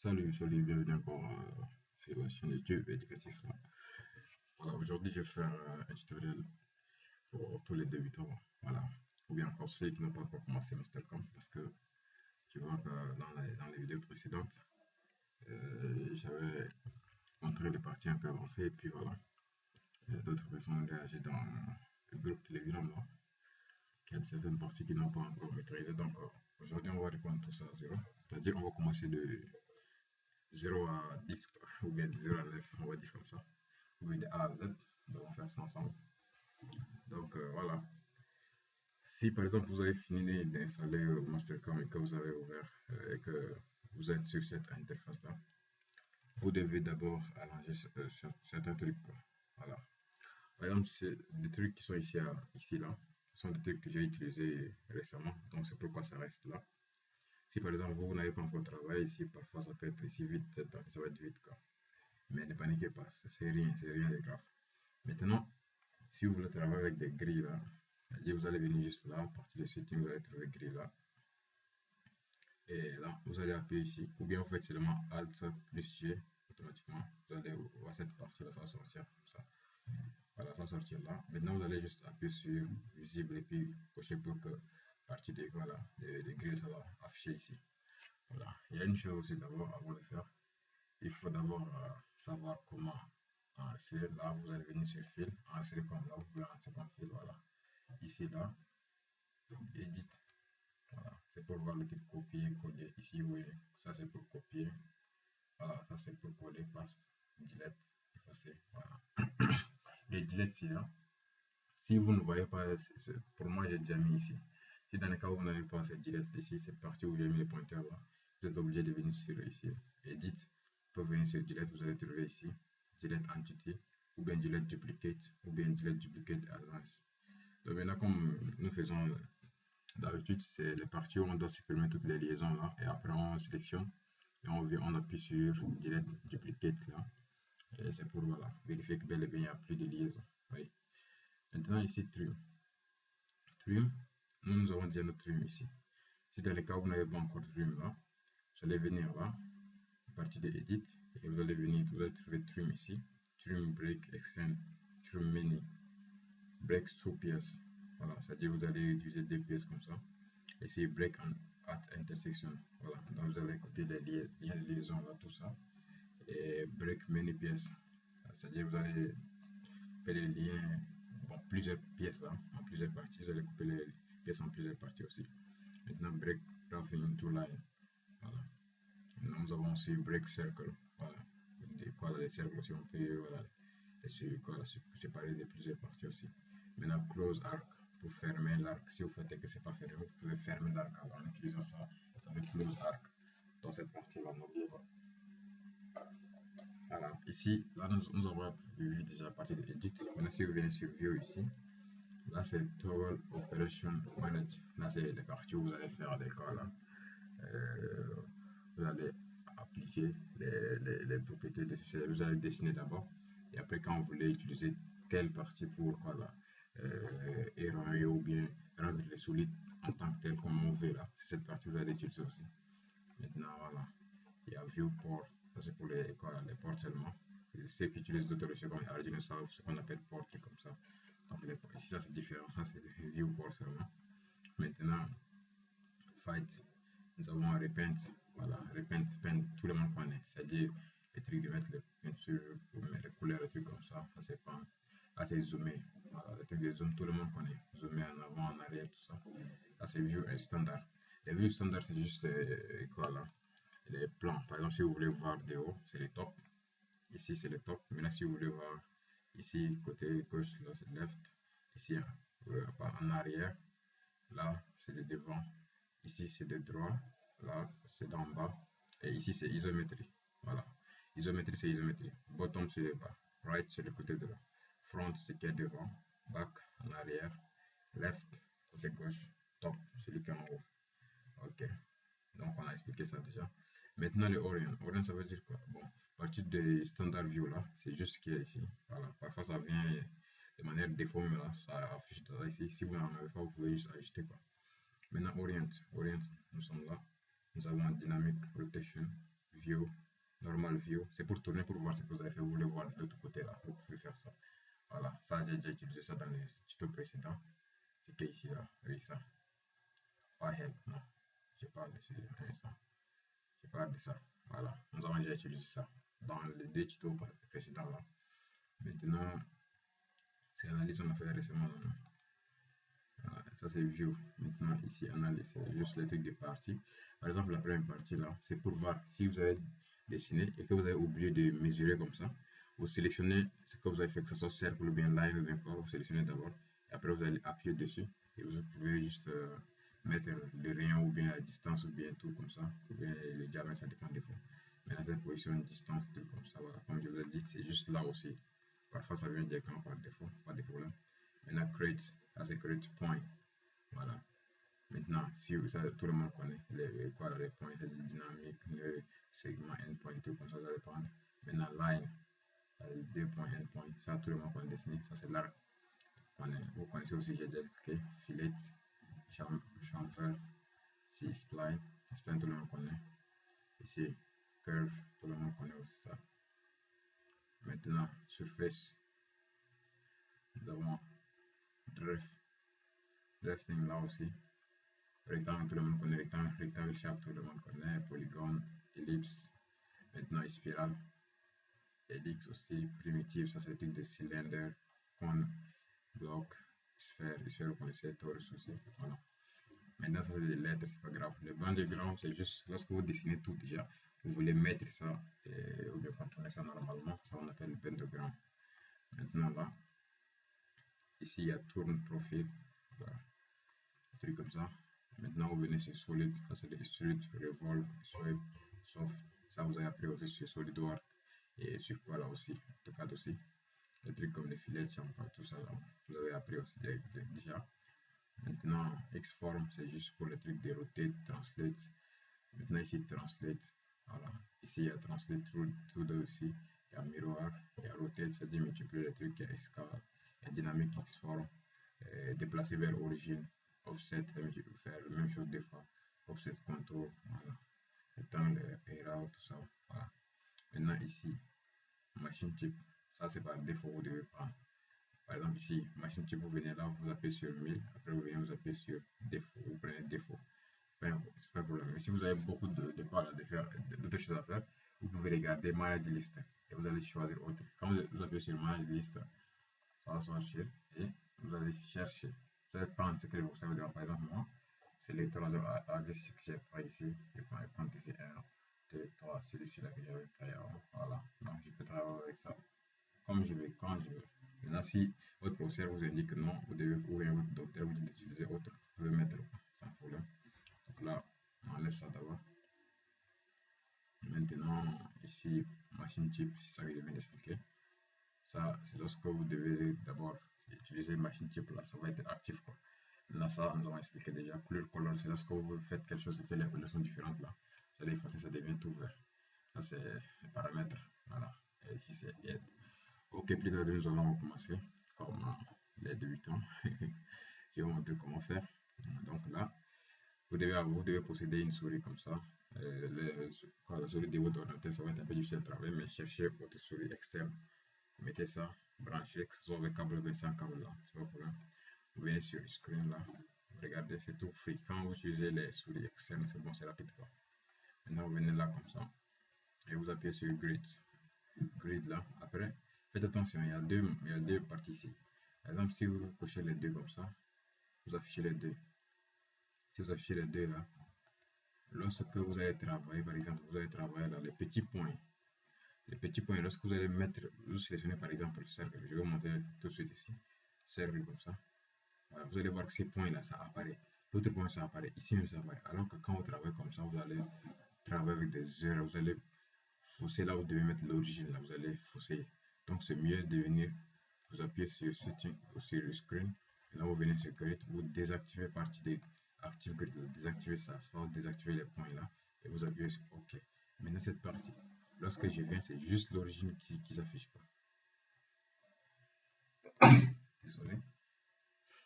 Salut, bienvenue encore sur la chaîne YouTube éducatif là. Voilà, aujourd'hui je vais faire un tutoriel pour tous les débutants, voilà, ou bien encore ceux qui n'ont pas encore commencé Mastercam, parce que tu vois que dans les vidéos précédentes, j'avais montré les parties un peu avancées, et puis voilà, d'autres personnes ont réagi dans le groupe Telegram là, qu'il y a certaines parties qui n'ont pas encore maîtrisé, donc aujourd'hui on va répondre tout ça à zéro, c'est-à-dire on va commencer de 0 à 10, quoi, ou bien de 0 à 9, on va dire comme ça, ou bien de A à Z, donc on va faire ça ensemble. Donc voilà, si par exemple vous avez fini d'installer Mastercam et que vous avez ouvert et que vous êtes sur cette interface là, vous devez d'abord arranger certains trucs, quoi. Voilà, par exemple c'est des trucs qui sont ici là, ce sont des trucs que j'ai utilisés récemment, donc c'est pourquoi ça reste là. Si par exemple vous n'avez pas encore travaillé ici, parfois ça peut être ici vite, cette partie ça va être vite, quoi. Mais ne paniquez pas, c'est rien de grave. Maintenant, si vous voulez travailler avec des grilles là, vous allez venir juste là, à partir de setting, vous allez trouver grille là. Et là, vous allez appuyer ici, ou bien vous faites seulement Alt plus G, automatiquement, vous allez voir cette partie là, ça va sortir comme ça. Voilà, ça va sortir là. Maintenant, vous allez juste appuyer sur visible et puis cocher pour que partie des, voilà, des grilles, ça va afficher ici. Voilà, il y a une chose aussi d'abord avant de faire. Il faut d'abord savoir comment enregistrer. Là, vous allez venir sur fil, enregistrer comme là, vous pouvez enregistrer comme fil, voilà. Ici, là, edit, voilà. C'est pour voir le type copier, coller. Ici, oui, ça c'est pour copier. Voilà, ça c'est pour coller, paste, delete, effacer, voilà. Et delete, c'est là. Si vous ne voyez pas, pour moi, j'ai déjà mis ici. Si dans le cas où vous n'avez pas cette delete ici, cette partie où j'ai mis les pointeurs là, vous êtes obligé de venir sur ici, edit. Vous pouvez venir sur delete, vous allez trouver ici delete entity, ou bien delete duplicate, ou bien delete duplicate advance. Donc maintenant, comme nous faisons d'habitude, c'est les parties où on doit supprimer toutes les liaisons là, et après on sélectionne et on appuie sur delete duplicate là, et c'est pour voilà, vérifier que bel et bien il n'y a plus de liaison. Oui. Maintenant ici trim, nous avons déjà notre trim ici. Si dans le cas où vous n'avez pas encore trim là, vous allez venir là, à partir de edit, et vous allez venir, vous allez trouver trim ici, trim break extend, trim mini, break sous pièces. Voilà, c'est-à-dire vous allez utiliser des pièces comme ça. Ici break at intersection. Voilà, donc vous allez copier les liens de liaison là, tout ça. Et break many pièces, c'est-à-dire vous allez faire les liens, bon, plusieurs pièces là, en plusieurs parties. Vous allez couper les pièces en plusieurs parties aussi. Maintenant break graph into line. Voilà. Maintenant, nous avons aussi break circle. Voilà. Les cercles aussi, on peut voilà, séparer de plusieurs parties aussi. Maintenant, close arc pour fermer l'arc. Si vous faites que c'est pas fermé, vous pouvez fermer l'arc en utilisant ça. Ça fait close arc dans cette partie-là, n'oubliez pas. Voilà. Ici, là, nous avons vu déjà la partie de edit. Maintenant, si vous venez sur view ici, là, c'est toggle operation manage. Là, c'est les parties où vous allez faire des cas là. Vous allez appliquer les propriétés de ce vous allez dessiner d'abord et après quand vous voulez utiliser telle partie pour quoi là érailler ou bien rendre les solides en tant que tel comme on veut là, c'est cette partie que vous allez utiliser aussi. Maintenant voilà, il y a viewport, ça c'est pour les quoi, les ports seulement, c'est ceux qui utilisent d'autres logiciels comme Arduino savent ce qu'on appelle port comme ça. Donc ici ça c'est différent, ça c'est viewport seulement. Maintenant fight, nous avons repent, voilà, repent, pen, tout le monde connaît, c'est-à-dire les trucs de mettre les peintures, les couleurs, les trucs comme ça c'est pas, là c'est zoomé, voilà, les trucs de zoom, tout le monde connaît, zoomer en avant, en arrière, tout ça, là c'est view standard, les vues standard c'est juste quoi là, les plans, par exemple si vous voulez voir de haut, c'est les tops, ici c'est le top, maintenant si vous voulez voir, ici côté gauche, là c'est left, ici en arrière, là c'est le devant, ici c'est de droit, là c'est d'en bas, et ici c'est isométrie. Voilà, isométrie c'est isométrie, bottom c'est le bas, right c'est le côté droit, front c'est qui est devant, back en arrière, left côté gauche, top celui qui est en haut. Ok, donc on a expliqué ça déjà. Maintenant le orient ça veut dire quoi? Bon, à partir de standard view là, c'est juste ce qu'il y a ici. Voilà, parfois ça vient de manière déformée, mais là ça affiche ça ici. Si vous n'en avez pas, vous pouvez juste ajuster quoi. Maintenant orient, nous sommes là. Nous avons dynamic rotation, view, normal view. C'est pour tourner pour voir ce que vous avez fait. Vous voulez voir de l'autre côté là. Vous pouvez faire ça. Voilà, ça j'ai déjà utilisé ça dans les tutos précédents. C'est que ici là, oui ça. Pas help, non. Je parle de ça. Je parle de ça. Voilà, nous avons déjà utilisé ça dans les deux tutos précédents là. Maintenant, c'est analyse on a fait récemment. Voilà, ça c'est view. Maintenant ici analyse, c'est juste les trucs de parties. Par exemple la première partie là, c'est pour voir si vous avez dessiné et que vous avez oublié de mesurer comme ça. Vous sélectionnez ce que vous avez fait, que ce soit cercle ou bien line ou bien quoi, vous sélectionnez d'abord. Et après vous allez appuyer dessus et vous pouvez juste mettre le rayon ou bien la distance ou bien tout comme ça. Ou bien le diamètre, ça dépend des fois. Maintenant cette position, distance, tout comme ça, voilà. Comme je vous ai dit, c'est juste là aussi. Parfois ça vient directement par défaut, pas de problème. Maintenant create, as a create point. Voilà. Maintenant, si ça, tout le monde connaît les, quoi, les points, c'est dynamique, le segment, endpoint, tout comme ça, ça dépend. Maintenant, line, deux points, endpoint, ça tout le monde connaît dessiner, ça c'est l'arc. Vous connaissez aussi, j'ai déjà expliqué, fillet, chamfer, si spline, spline tout le monde connaît. Ici, curve, tout le monde connaît aussi ça. Maintenant, surface, nous avons drifting là aussi. Rectangle, tout le monde connaît rectangle, rectangle shape, tout le monde connaît, polygone, ellipse, maintenant spirale, helix aussi, primitive, ça c'est le truc de cylindre, cône, bloc, sphère, sphère vous connaissez, torus aussi, voilà. Maintenant ça c'est des lettres, c'est pas grave. Le band de ground c'est juste lorsque vous dessinez tout déjà, vous voulez mettre ça, ou bien contourner ça normalement, ça on appelle le band de ground. Maintenant là, ici il y a tourne profil, voilà, un truc comme ça. Maintenant, vous venez sur Solid, ça c'est les Extrude, Revolve, Swipe, Soft. Ça, vous avez appris aussi sur SolidWorks et sur quoi là aussi, AutoCAD aussi. Les trucs comme les filets, tout ça là, vous avez appris aussi déjà. Maintenant, Xform, c'est juste pour les trucs de rotate, translate. Maintenant, ici, translate. Voilà. Ici, il y a translate through aussi. Il y a mirror, il y a rotate, c'est-à-dire multiplier les trucs, il y a scale, il y a dynamique Xform, déplacer vers origine. Offset, faire la même chose des fois. Offset control, voilà. Rectangle, layout, tout ça. Voilà. Maintenant ici, machine type. Ça c'est par défaut, vous devez prendre. Par exemple ici, machine type, vous venez là, vous appuyez sur 1000. Après vous venez vous appuyez sur défaut. Vous prenez défaut. C'est pas un problème. Mais si vous avez beaucoup d'autres choses à faire, vous pouvez regarder manage list. Et vous allez choisir autre. Quand vous appuyez sur manage list, ça va sortir. Et vous allez chercher. Vous allez prendre ce que vous savez. Par exemple, moi, c'est les trois axes que j'ai pris ici. Je prends le compte ici 1, 2, 3, celui-ci là que j'avais pris avant. Voilà. Donc, je peux travailler avec ça comme je veux, quand je veux. Maintenant, si votre professeur vous indique que non, vous devez ouvrir votre docteur, vous dites d'utiliser autre, vous pouvez mettre sans problème. Donc là, on enlève ça d'abord. Maintenant, ici, machine type, c'est ça que je viens d'expliquer. Ça, c'est lorsque vous devez d'abord utiliser machine type là, ça va être actif quoi. Là, ça, nous avons expliqué déjà. Couleur color, c'est lorsque vous faites quelque chose et que les couleurs sont différentes là. Vous allez effacer, ça devient tout vert. Ça, c'est les paramètres. Voilà. Et ici, c'est add. Ok, plus tard, nous allons commencer comme les débutants. Je vais vous montrer comment faire. Donc là, vous devez posséder une souris comme ça. La souris de votre ordinateur, ça va être un peu difficile de travailler, mais cherchez votre souris externe. Mettez ça, branchez, que ce soit avec câble ou sans câble là, c'est pas de problème. Vous venez sur le screen là, regardez, c'est tout free. Quand vous utilisez les souris externes, c'est bon, c'est rapide quoi. Maintenant, vous venez là comme ça et vous appuyez sur grid. Grid là, après, faites attention, il y a deux parties ici. Par exemple, si vous cochez les deux comme ça, vous affichez les deux. Si vous affichez les deux là, lorsque vous allez travailler, par exemple, vous allez travailler là, les petits points. Les petits points, lorsque vous allez mettre, vous sélectionnez par exemple le cercle, je vais vous montrer tout de suite ici, cercle comme ça. Voilà, vous allez voir que ces points-là, ça apparaît. L'autre point, ça apparaît. Ici même, ça apparaît. Alors que quand vous travaillez comme ça, vous allez travailler avec des heures. Vous allez fausser là, vous devez mettre l'origine. Là, vous allez fausser. Donc, c'est mieux de venir, vous appuyez sur Setting ou sur le screen. Et là, vous venez sur Grid. Vous désactivez partie des Active Grid. Désactivez ça. Soit désactivez les points là. Et vous appuyez sur OK. Maintenant, cette partie, lorsque je viens, c'est juste l'origine qui s'affiche. Désolé.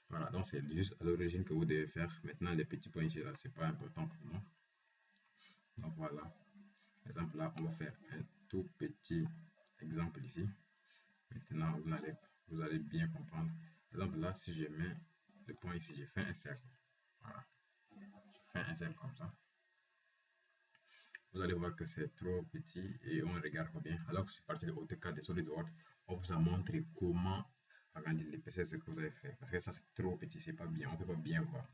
Voilà, donc c'est juste à l'origine que vous devez faire. Maintenant, les petits points ici, là, c'est pas important pour nous. Donc voilà. exemple, là, on va faire un tout petit exemple ici. Maintenant, vous allez bien comprendre. Par exemple, là, si je mets le point ici, je fais un cercle. Voilà. Je fais un cercle comme ça. Vous allez voir que c'est trop petit et on regarde pas bien. Alors que c'est parti de AutoCAD et SolidWorks, on vous a montré comment agrandir l'épaisseur de ce que vous avez fait. Parce que ça, c'est trop petit, c'est pas bien, on peut pas bien voir.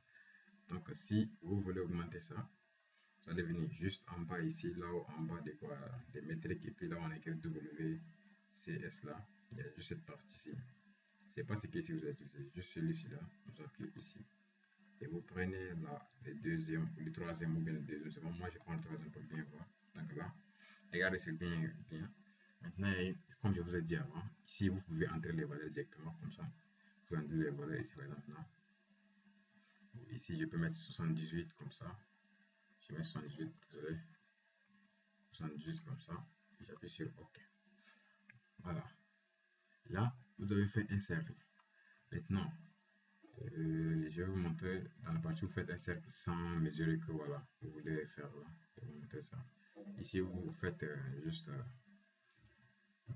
Donc, si vous voulez augmenter ça, vous allez venir juste en bas ici, là en bas de quoi, des métriques, et puis là on a écrit WCS là, il y a juste cette partie-ci. C'est pas ce qu'ici vous avez utilisé, juste celui-ci là, vous appuyez ici. Et vous prenez là le deuxième, le troisième ou bien le deuxième. C'est bon, moi je prends le troisième pour bien voir. Donc là, regardez, c'est bien, bien. Maintenant, comme je vous ai dit avant, ici vous pouvez entrer les valeurs directement comme ça. Vous pouvez entrer les valeurs ici par exemple là. Ici je peux mettre 78 comme ça. Je mets 78, désolé. 78 comme ça. J'appuie sur OK. Voilà. Là, vous avez fait un cercle. Maintenant, je vais vous montrer dans la partie où vous faites un cercle sans mesurer que voilà, vous voulez faire là. Je vais vous montrer ça. Ici, vous faites juste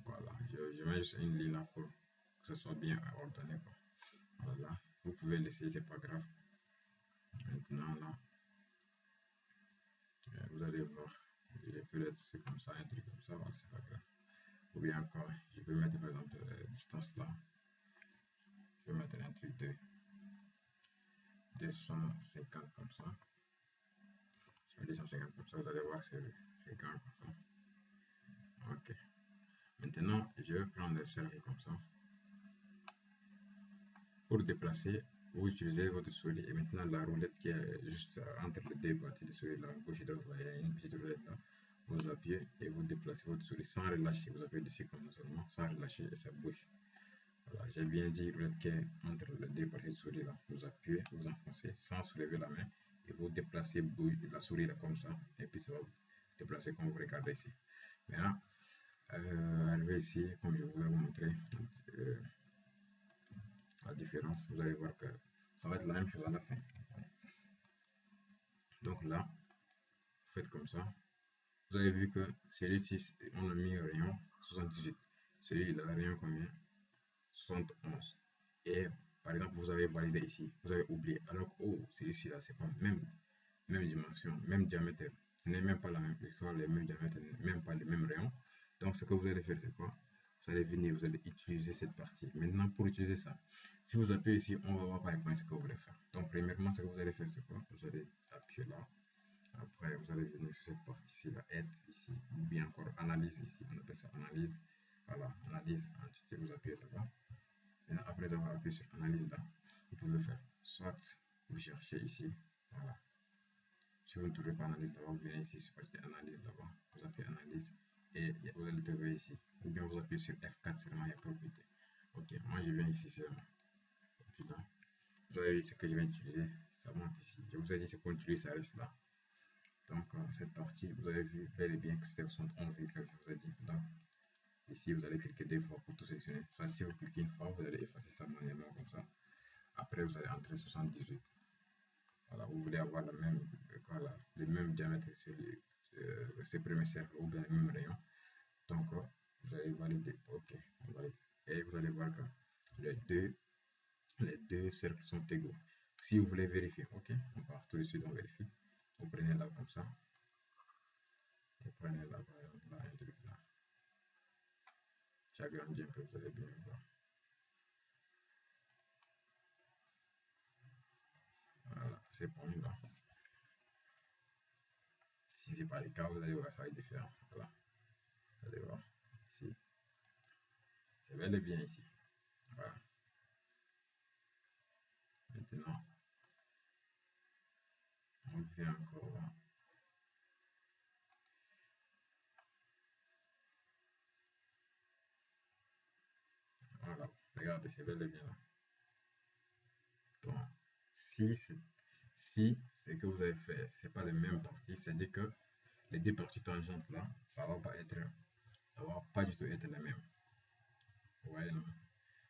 voilà, je mets juste une ligne là pour que ce soit bien ordonné quoi. Voilà, vous pouvez l'essayer, c'est pas grave. Maintenant là, vous allez voir, je peux laisser comme ça, un truc comme ça, voilà, c'est pas grave. Ou bien encore, je peux mettre par exemple la distance là. Je vais mettre un truc de 250 comme ça. Je mets 250 comme ça, vous allez voir, c'est grand comme ça. Ok. Maintenant, je vais prendre le cercle comme ça. Pour déplacer, vous utilisez votre souris et maintenant la roulette qui est juste entre les deux parties de souris, là, gauche et droite, il y a une petite roulette là. Vous appuyez et vous déplacez votre souris sans relâcher. Vous appuyez dessus comme ça seulement, sans relâcher et ça bouge. Voilà, j'ai bien dit roulette qui est entre les deux parties de souris là. Vous appuyez, vous enfoncez sans soulever la main et vous déplacez la souris là comme ça et puis ça va déplacer comme vous regardez ici. Maintenant, arrivé ici, comme je vous ai montré, la différence, vous allez voir que ça va être la même chose à la fin. Donc là, vous faites comme ça. Vous avez vu que celui-ci, on a mis rayon 78. Celui-là, rayon combien? 71. Et par exemple, vous avez validé ici, vous avez oublié. Alors que oh, celui-ci là, c'est pas même dimension, même diamètre. Ce n'est même pas la même histoire, les mêmes diamètres, même pas les mêmes rayons. Donc ce que vous allez faire, c'est quoi? Vous allez venir, vous allez utiliser cette partie. Maintenant, pour utiliser ça, si vous appuyez ici, on va voir par exemple ce que vous voulez faire. Donc premièrement, ce que vous allez faire, c'est quoi? Vous allez appuyer là. Après, vous allez venir sur cette partie-ci, la aide ici, ou bien encore analyse ici. On appelle ça analyse. Voilà, analyse, entité, vous appuyez là-bas. Maintenant, après avoir appuyé sur analyse là, vous pouvez faire soit vous cherchez ici, voilà. Si vous ne trouvez pas analyse là-bas, vous venez ici sur partie analyse là-bas, vous appuyez analyse et vous allez le trouver ici. Ou bien vous appuyez sur F4 seulement, il y a propriété. Ok, moi je viens ici seulement. Et puis là, vous avez vu ce que je viens d'utiliser, ça monte ici. Je vous ai dit ce qu'on utilise, ça reste là. Donc cette partie, vous avez vu bel et bien que c'était 71, je vous ai dit. Donc ici, vous allez cliquer deux fois pour tout sélectionner. Soit si vous cliquez une fois, vous allez effacer ça manuellement comme ça. Après, vous allez entrer 78. Voilà, vous voulez avoir la même, voilà, le même diamètre sur ce premier cercle ou bien le même rayon. Donc, vous allez valider. OK. Et vous allez voir que les deux cercles sont égaux. Si vous voulez vérifier, OK, on part tout de suite, on vérifie. Vous prenez là comme ça. Vous prenez là, par exemple, là, un truc là. J'agrandis un peu, vous allez bien voir. Voilà, ces points là. Si c'est pas le cas, vous allez voir, ça va être différent. Voilà, vous allez voir. Ici, c'est bel et bien ici. Voilà. Maintenant, on vient encore là. Voilà, regardez, c'est bel et bien là. Donc, si ce que vous avez fait, c'est pas les mêmes parties, c'est-à-dire que les deux parties tangentes là, ça va pas du tout être les mêmes. Vous voyez là.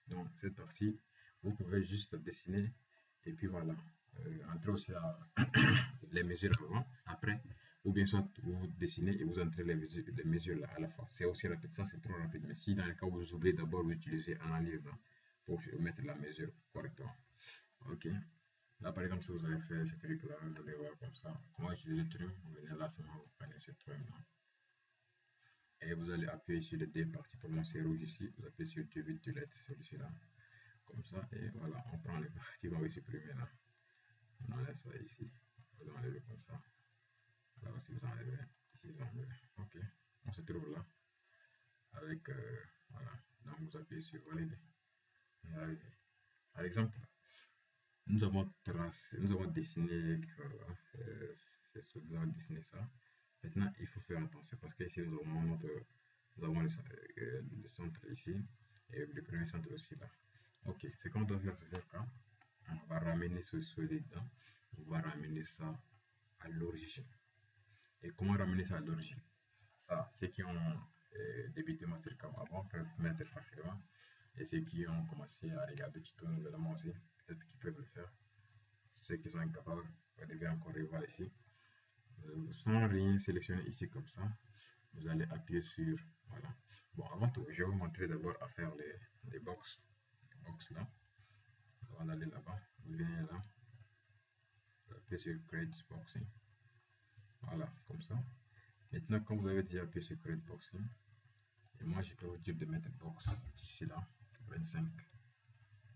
Donc, cette partie, vous pouvez juste dessiner et puis voilà. Entrer aussi à les mesures avant. Après, ou bien soit vous dessinez et vous entrez les mesures là à la fois. C'est aussi rapide, ça c'est trop rapide. Mais si dans le cas où vous oubliez d'abord, vous utilisez analyse là pour mettre la mesure correctement. Ok. Là par exemple, si vous avez fait ce truc là, vous allez voir comme ça. Comment utiliser le trim? Vous venez là seulement, vous prenez ce trim là. Et vous allez appuyer sur les deux parties. Pour moi c'est rouge ici. Vous appuyez sur Delete, celui-ci là. Comme ça. Et voilà, on prend les parties qu'on veut supprimer là. On enlève ça ici. Vous enlevez comme ça. Là aussi vous enlevez. Ici vous enlevez. Ok. On se trouve là. Avec voilà. Donc vous appuyez sur valider. Par exemple, nous avons tracé, nous avons dessiné, nous avons dessiné ça. Maintenant, il faut faire attention parce qu'ici nous avons le centre ici et le premier centre aussi là. Ok, ce qu'on doit faire, c'est faire quoi? On va ramener ce solide là, on va ramener ça à l'origine. Et comment ramener ça à l'origine? Ça, ceux qui ont débuté Mastercam avant peuvent mettre facilement. Et ceux qui ont commencé à regarder tuto nouvellement aussi, peut-être qu'ils peuvent le faire. Ceux qui sont incapables, vous devez encore revoir ici. Sans rien sélectionner ici comme ça, vous allez appuyer sur, voilà. Bon, avant tout, je vais vous montrer d'abord à faire les box là. Avant d'aller là-bas, vous venez là, vous appuyez sur Create Boxing. Voilà, comme ça. Maintenant, quand vous avez déjà appuyé sur Create Boxing, et moi je peux vous dire de mettre box ici là, 25.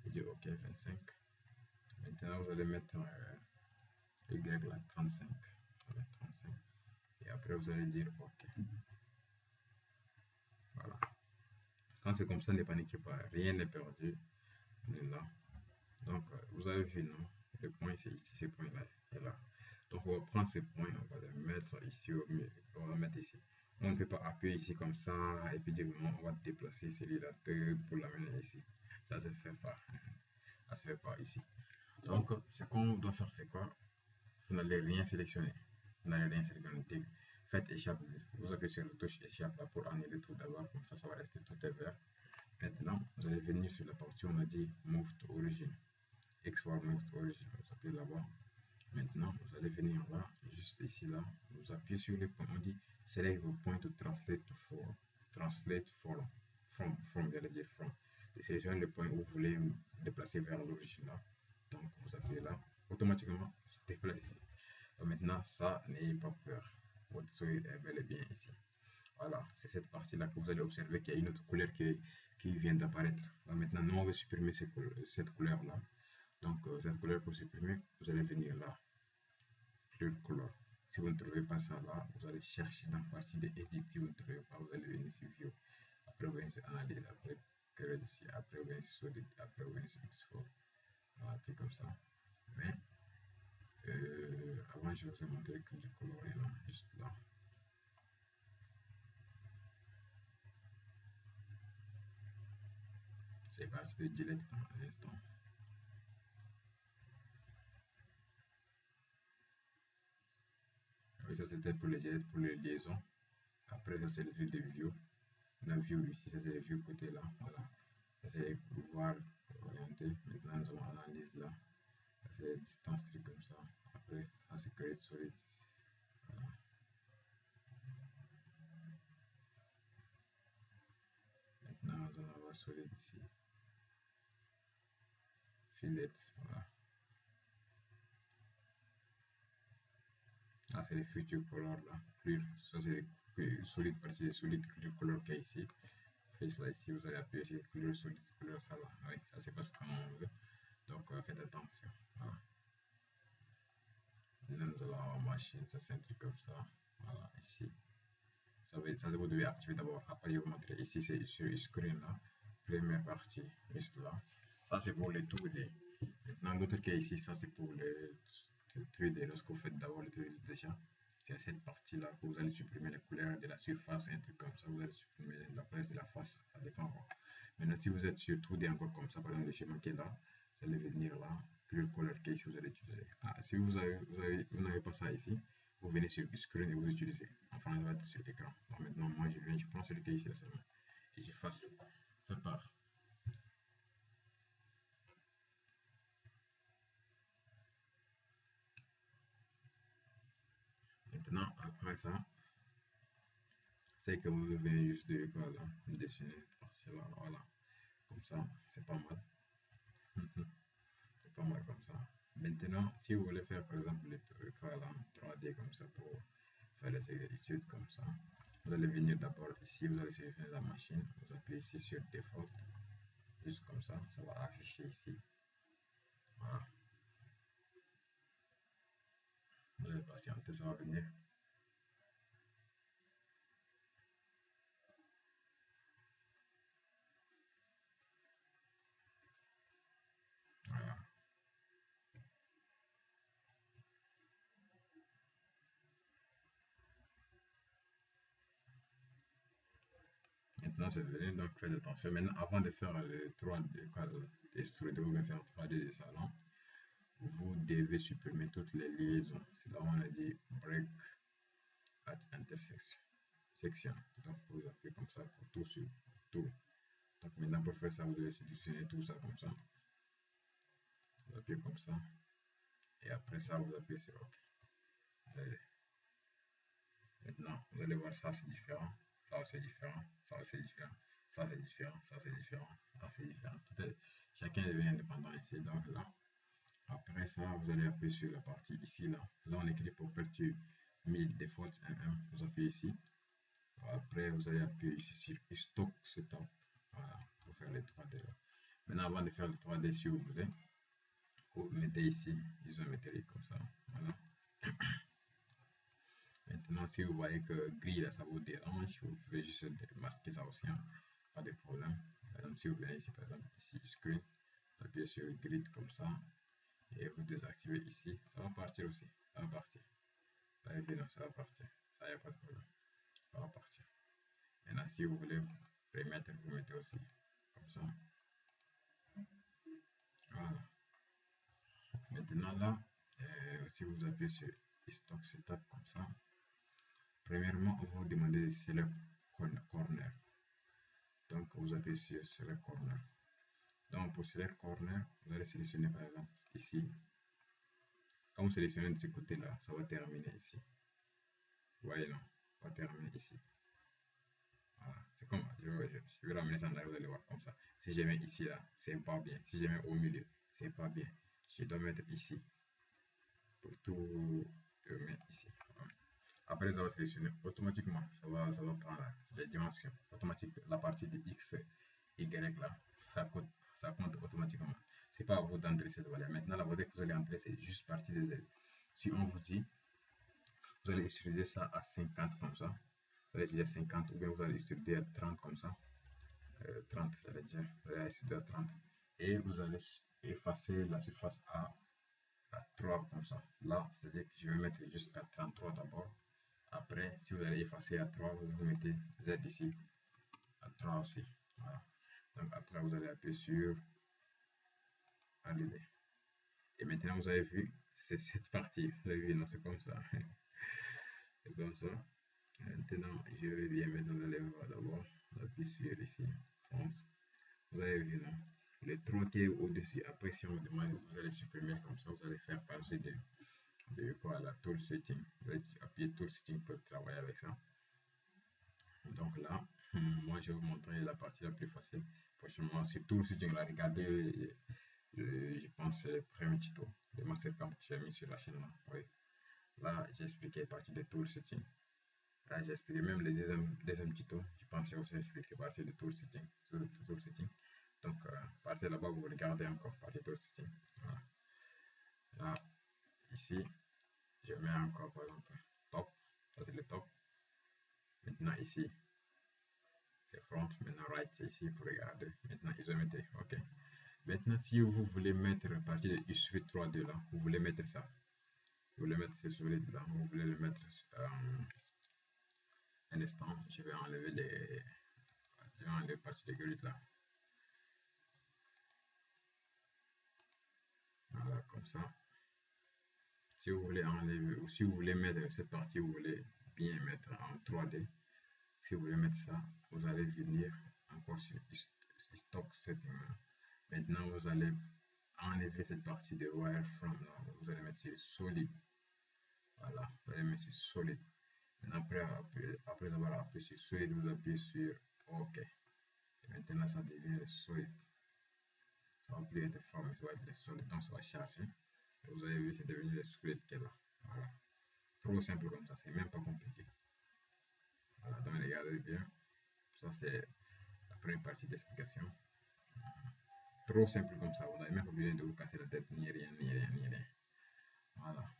Vous dire OK, 25. Maintenant, vous allez mettre Y là, 35. Voilà, 35. Et après, vous allez dire OK. Voilà. Quand c'est comme ça, ne paniquez pas, rien n'est perdu. On est là. Donc, vous avez vu, non? Le point, c'est ici, ce point-là est là. Donc, on va prendre ces points, on va les mettre ici, on va mettre ici. On ne peut pas appuyer ici comme ça et puis dire, non, on va déplacer celui-là pour l'amener ici. Ça se fait pas. Ça se fait pas ici. Donc, ce qu'on doit faire, c'est quoi? Vous n'allez rien sélectionner. Vous n'allez rien sélectionner. Faites échappe. Vous appuyez sur la touche échappe là pour annuler tout d'abord. Comme ça va rester tout est vert. Maintenant, vous allez venir sur la partie où on a dit Move to Origin. Export Move to Origin. Vous appuyez là-bas. Maintenant, vous allez venir là, juste ici là. Vous appuyez sur les points. On dit Select the point to translate to for. Translate from, j'allais dire from. Sélectionnez le point où vous voulez déplacer vers l'origine là. Donc, vous appuyez là. Automatiquement, se déplace ici. Donc, maintenant, ça, n'ayez pas peur. Votre souris est bel et bien ici. Voilà, c'est cette partie-là que vous allez observer qu'il y a une autre couleur qui vient d'apparaître. Maintenant, nous, on va supprimer cette couleur-là. Donc, cette couleur pour supprimer, vous allez venir là, clear color. Si vous ne trouvez pas ça là, vous allez chercher dans la partie de edit. Si vous ne trouvez pas, vous allez venir sur view. Après, vous venez sur analyse. Après, currency. Après, vous venez sur solid. Après, vous venez sur X4. Voilà, c'est comme ça. Mais, avant, je vous ai montré que le coloré là, juste là. C'est parti de delete à l'instant. Oui, ça c'était pour les liaisons. Après, ça c'est le truc de view. La view ici, ça c'est le view côté là. Voilà. Ça c'est pouvoir orienter. Maintenant, nous avons analyse là. Ça c'est distance truc comme ça. Après, ça c'est create solid. Voilà. Maintenant, nous allons avoir solid ici. Fillet. Voilà. Là, c'est les future color là. Clear. Ça c'est solid partie de solid clear color qu'il y a ici. Face là ici, vous allez appuyer sur clear solid color ça là. Oui, ça c'est pas ce qu'on veut. Donc, faites attention. Voilà. Là, nous allons avoir machine, ça c'est un truc comme ça. Voilà, ici. Ça vous devez activer d'abord. Après, je vais vous montrer. Ici, c'est sur screen là. Première partie, juste là. Ça, c'est pour les 2D. Maintenant, l'autre qui est ici, ça, c'est pour les 3D. Lorsque vous faites d'abord le 3D déjà, c'est cette partie-là que vous allez supprimer les couleurs de la surface, un truc comme ça. Vous allez supprimer la couleur de la face. Ça dépend. Maintenant, si vous êtes sur 2D encore comme ça, par exemple, le schéma qui est là, vous allez venir là, le color case que vous allez utiliser. Ah, si vous n'avez pas ça ici, vous venez sur screen et vous utilisez. Enfin, ça va être sur l'écran. Donc maintenant, moi, je prends celui qui est ici seulement et j'efface. Ça part. Maintenant, après ça, c'est que vous venez juste de voilà, dessiner cette partie-là, voilà, comme ça, c'est pas mal. C'est pas mal comme ça. Maintenant, si vous voulez faire par exemple les trucs voilà, 3D comme ça pour faire les études comme ça, vous allez venir d'abord ici, vous allez sélectionner la machine, vous appuyez ici sur Default, juste comme ça va afficher ici. Voilà, vous allez patienter, ça va venir. Voilà. Maintenant, c'est venu, donc faites attention. Maintenant, avant de faire le 3D, extruder ou bien faire 3D de salon, vous devez supprimer toutes les liaisons. C'est là où on a dit break at intersection. Donc, vous appuyez comme ça pour tout sur tout. Donc, maintenant, pour faire ça, vous devez sélectionner tout ça comme ça. Vous appuyez comme ça. Et après ça, vous appuyez sur OK. Allez. Maintenant, vous allez voir ça, c'est différent. Ça, c'est différent. Ça, c'est différent. Ça, c'est différent. Ça, c'est différent. Ça, c'est différent. Chacun devient indépendant ici. Donc là, après ça, vous allez appuyer sur la partie ici. Là, on écrit Property 1000 Default MM. Vous appuyez ici. Après, vous allez appuyer ici sur Stock Setup. Voilà, pour faire les 3D. Là. Maintenant, avant de faire le 3D, si vous voulez, vous mettez ici, isométrique comme ça. Voilà. Maintenant, si vous voyez que gris là, ça vous dérange, vous pouvez juste masquer ça aussi, hein. Pas de problème. Par exemple, si vous venez ici, par exemple, ici, screen, vous appuyez sur grid comme ça, et vous désactivez ici, ça va partir aussi. Ça va partir. Là, non, ça va partir. Ça, il n'y a pas de problème. Ça va partir. Maintenant, si vous voulez remettre, vous mettez aussi comme ça. Voilà. Maintenant, là, si vous appuyez sur Stock Setup comme ça, premièrement, on va vous demander de Select Corner. Donc, vous appuyez sur Select Corner. Donc, pour Select Corner, vous allez sélectionner par exemple ici. Quand vous sélectionnez de ce côté-là, ça va terminer ici. Vous voyez, non? Ça va terminer ici. Voilà. C'est comme, je vais ramener ça en arrière, vous allez voir comme ça. Si je mets ici, là, c'est pas bien. Si je mets au milieu, c'est pas bien. Je dois mettre ici. Pour tout mettre ici. Voilà. Après avoir sélectionné, automatiquement, ça va prendre les dimensions. Automatiquement, la partie de X, Y là, ça compte automatiquement. C'est pas à vous d'entrer cette valeur. Maintenant, la valeur que vous allez entrer, c'est juste partie des Z. Si on vous dit, vous allez utiliser ça à 50 comme ça, vous allez utiliser 50 ou bien vous allez utiliser à 30 comme ça. 30, ça veut dire, vous allez utiliser à 30. Et vous allez effacer la surface à 3 comme ça. Là, c'est-à-dire que je vais mettre jusqu'à 33 d'abord. Après, si vous allez effacer à 3, vous mettez Z ici, à 3 aussi. Voilà. Donc après, vous allez appuyer sur Valider. Et maintenant, vous avez vu, c'est cette partie. Vous avez vu, non, c'est comme ça. C'est comme ça. Maintenant, je vais bien mettre, vous allez voir d'abord. On appuie sur ici, France. Vous avez vu, non? Le 3 qui est au-dessus. Après, si on vous demande, vous allez supprimer comme ça. Vous allez faire partie de quoi, la tool setting. Vous allez appuyer tool setting pour travailler avec ça. Donc là, moi je vais vous montrer la partie la plus facile. Prochainement, sur tool setting, là, regardez, je pense le premier tuto, le mastercamp que j'ai mis sur la chaîne là. Oui. Là, j'ai expliqué la partie de tool setting. Là, j'ai expliqué même le deuxième tuto. Je pense que j'ai aussi expliqué la partie de tool setting. Donc, partez là-bas, vous regardez encore partie de tool setting. Voilà. Là, ici, je mets encore par exemple top. Ça, c'est le top. Maintenant, ici, c'est front. Maintenant, right, c'est ici pour regarder. Maintenant, isométrie. OK. Maintenant, si vous voulez mettre à partir de Illustrator 3D là, vous voulez mettre ça. Vous voulez mettre ce solide là, vous voulez le mettre un instant. Je vais enlever les parties de grid là. Voilà, comme ça. Si vous voulez enlever ou si vous voulez mettre cette partie, vous voulez bien mettre en 3D. Si vous voulez mettre ça, vous allez venir encore sur Stock Setting. Maintenant, vous allez enlever cette partie de wireframe là. Vous allez mettre sur solide. Voilà, vous allez mettre sur solide. Maintenant, après avoir appuyé sur solide, vous appuyez sur OK. Et maintenant, ça devient solide. Ça va plus être formé, ça va être solide, donc ça va charger. Et vous avez vu, c'est devenu le solide qui est là. Voilà. Trop simple comme ça, c'est même pas compliqué. Voilà, donc regardez bien. Ça, c'est la première partie d'explication. Trop simple comme ça, vous n'avez même pas besoin de vous casser la tête, ni rien, ni rien, ni rien. Voilà,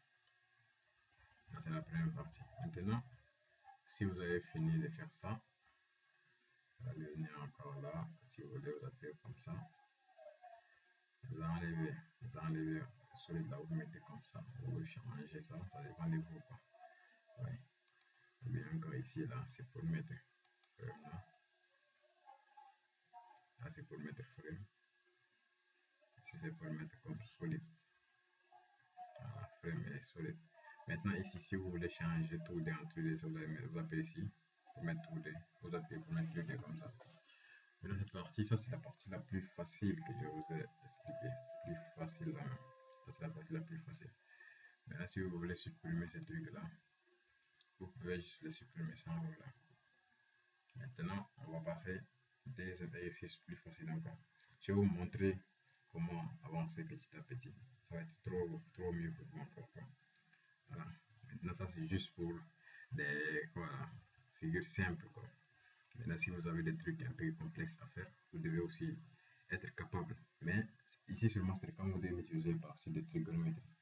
ça c'est la première partie. Maintenant, si vous avez fini de faire ça, vous allez venir encore là, si vous voulez vous appuyer comme ça, vous enlevez celui là, vous mettez comme ça, vous changez ça, ça dépend de vous quoi. Oui. Et bien encore ici, là, c'est pour mettre frame là. Là, c'est pour mettre frame. Ici, c'est pour mettre comme solide. Voilà, frame et solide. Maintenant, ici, si vous voulez changer tout entre les, vous appuyez ici pour mettre tout des, vous appuyez pour mettre tout des comme ça. Maintenant, cette partie, ça, c'est la partie la plus facile que je vous ai expliqué. Plus facile, là. Ça, c'est la partie la plus facile. Maintenant, si vous voulez supprimer ces trucs-là, vous pouvez juste les supprimer sans problème. Maintenant, on va passer des exercices plus faciles encore. Je vais vous montrer comment avancer petit à petit. Ça va être trop mieux pour vous encore. Voilà. Maintenant, ça c'est juste pour des figures simples. Quoi. Maintenant, si vous avez des trucs un peu complexes à faire, vous devez aussi être capable. Mais ici seulement, c'est quand vous devez utiliser par sur des trigonométries.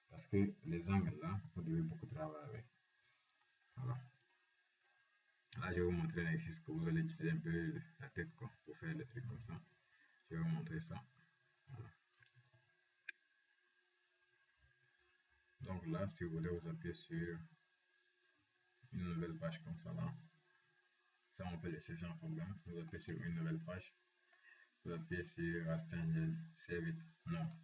Parce que les angles là, vous devez beaucoup travailler avec. Voilà. Là, je vais vous montrer un exercice que vous allez utiliser un peu la tête quoi, pour faire des trucs comme ça. Je vais vous montrer ça. Voilà. Donc là, si vous voulez vous appuyer sur une nouvelle page comme ça là, ça on peut laisser sans problème. Vous appuyez sur une nouvelle page. Vous appuyez sur Rastengel, Save it. Non,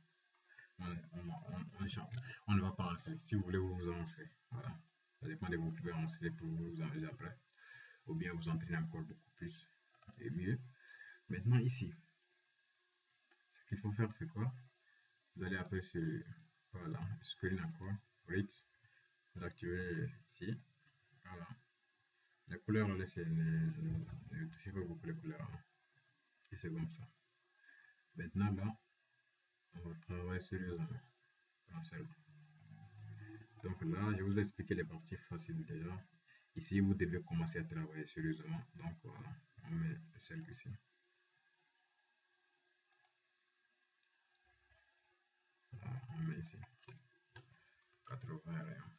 on ne va pas enregistrer. Si vous voulez, vous vous enregistrez. Voilà. Ça dépend de vous. Vous pouvez enregistrer pour vous enregistrer après. Ou bien vous entraîner encore beaucoup plus et mieux. Maintenant, ici, ce qu'il faut faire, c'est quoi? Vous allez appuyer sur voilà, screen encore, read. Vous activez ici. Voilà. Les couleurs, laissez, ne touchez pas beaucoup les couleurs. Hein. Et c'est comme ça. Maintenant, là, on va travailler sérieusement. Donc là, je vous ai expliqué les parties faciles déjà. Ici, vous devez commencer à travailler sérieusement. Donc voilà, on met le cercle ici. Voilà, on met ici 81.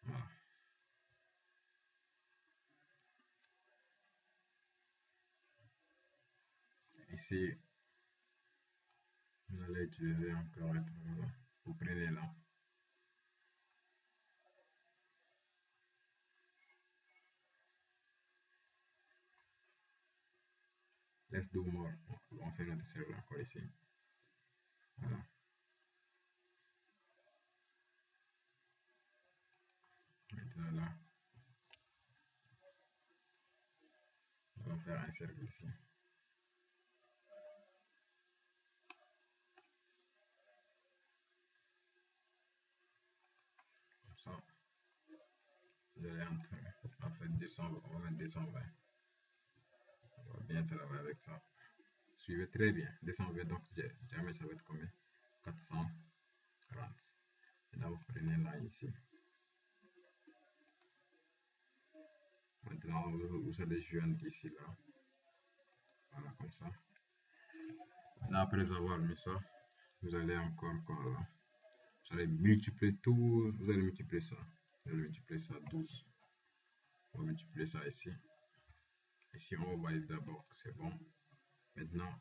Voilà. Ici, vous allez utiliser encore vous prenez là. Let's do more. On fait notre cercle encore ici. Voilà. Maintenant là, on va faire un cercle ici. Comme ça, vous allez entrer. On va faire 220, on va mettre 220. On va bien travailler avec ça. Suivez très bien. 220, donc jamais ça va être combien? 440. Et là, vous prenez là ici. Maintenant, vous allez joindre ici là. Voilà, comme ça. Là, après avoir mis ça, vous allez encore quoi là? Vous allez multiplier tout. Vous allez multiplier ça. Vous allez multiplier ça 12. On va multiplier ça ici. Ici, on va valider d'abord que c'est bon. Maintenant,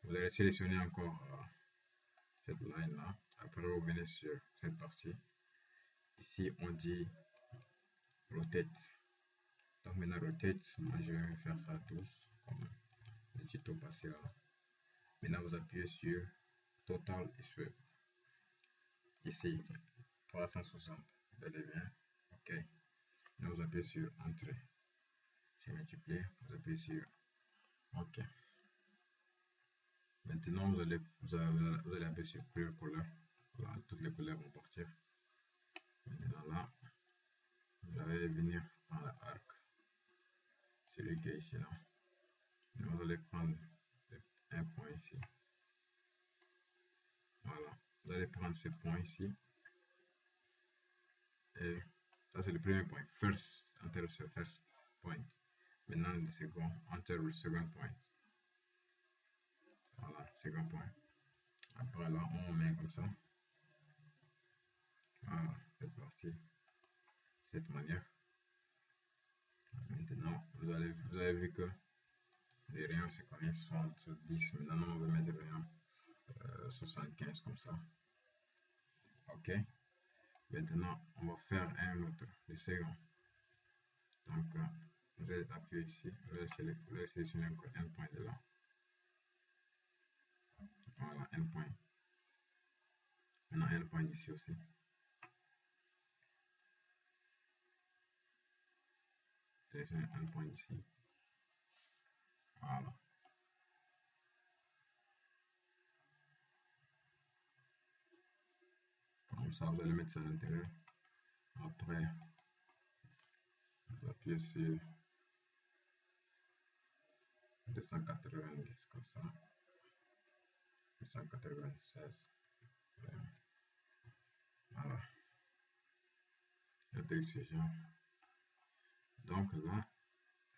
vous allez sélectionner encore cette ligne là. Après, vous venez sur cette partie. Ici, on dit rotate. Donc maintenant, rotate, moi je vais faire ça 12, comme le tuto passé là. Maintenant, vous appuyez sur Total et sur ici 360. Vous allez bien. OK. Maintenant, vous appuyez sur Entrée. C'est multiplié. Vous appuyez sur OK. Maintenant, vous allez appuyer sur Clear Color. Voilà, toutes les couleurs vont partir. Maintenant là, vous allez venir prendre l'arc, celui qui est ici là. Vous allez prendre un point ici. Voilà, vous allez prendre ce point ici. Et ça c'est le premier point. First, enter the first point. Maintenant le second, enter the second point. Voilà, second point. Après là, on met comme ça. Voilà, cette partie, cette manière. Maintenant, vous avez vu que les rayons se connaissent 70. Maintenant, on va mettre les rayons 75 comme ça. Ok. Maintenant, on va faire un autre, le second. Donc, vous allez appuyer ici, vous allez sélectionner encore un point de là. Voilà, un point. Maintenant, un point ici aussi. Sélectionnez un point ici. Voilà. Comme ça, vous allez mettre ça à l'intérieur. Après, vous appuyez sur 290 comme ça. 296. Voilà. Le truc c'est genre. Donc là,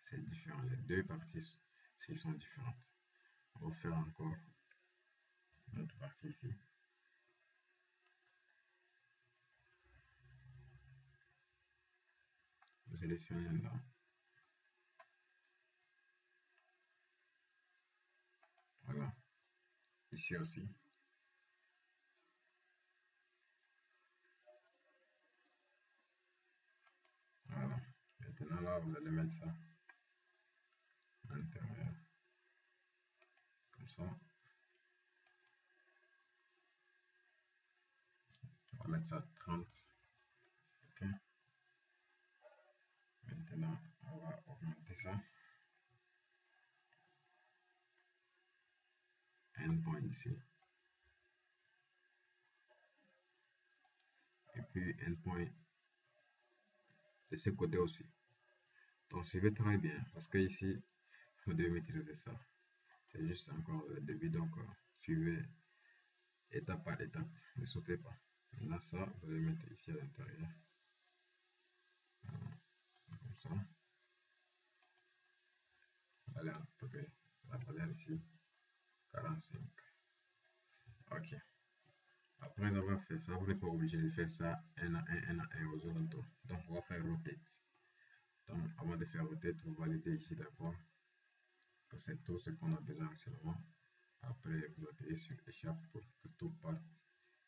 c'est différent. Les deux parties sont différentes. On va faire encore une autre partie ici. Vous sélectionnez là. Voilà. Ici aussi. Voilà. Maintenant là, vous allez mettre ça à l'intérieur. Comme ça. On va mettre ça à 30. Ok. Maintenant, on va augmenter ça. Un point ici. Et puis un point de ce côté aussi. Donc suivez très bien parce que ici, vous devez maîtriser ça. C'est juste encore le début, donc suivez étape par étape. Ne sautez pas. Là, ça, vous allez mettre ici à l'intérieur. Comme ça. Vous allez taper la valeur ici. 45. Ok. Après avoir fait ça, vous n'êtes pas obligé de faire ça un à un aux alentours. Donc, on va faire rotate. Donc, avant de faire rotate, vous validez ici d'abord que c'est tout ce qu'on a besoin actuellement. Après, vous appuyez sur échappe pour que tout parte.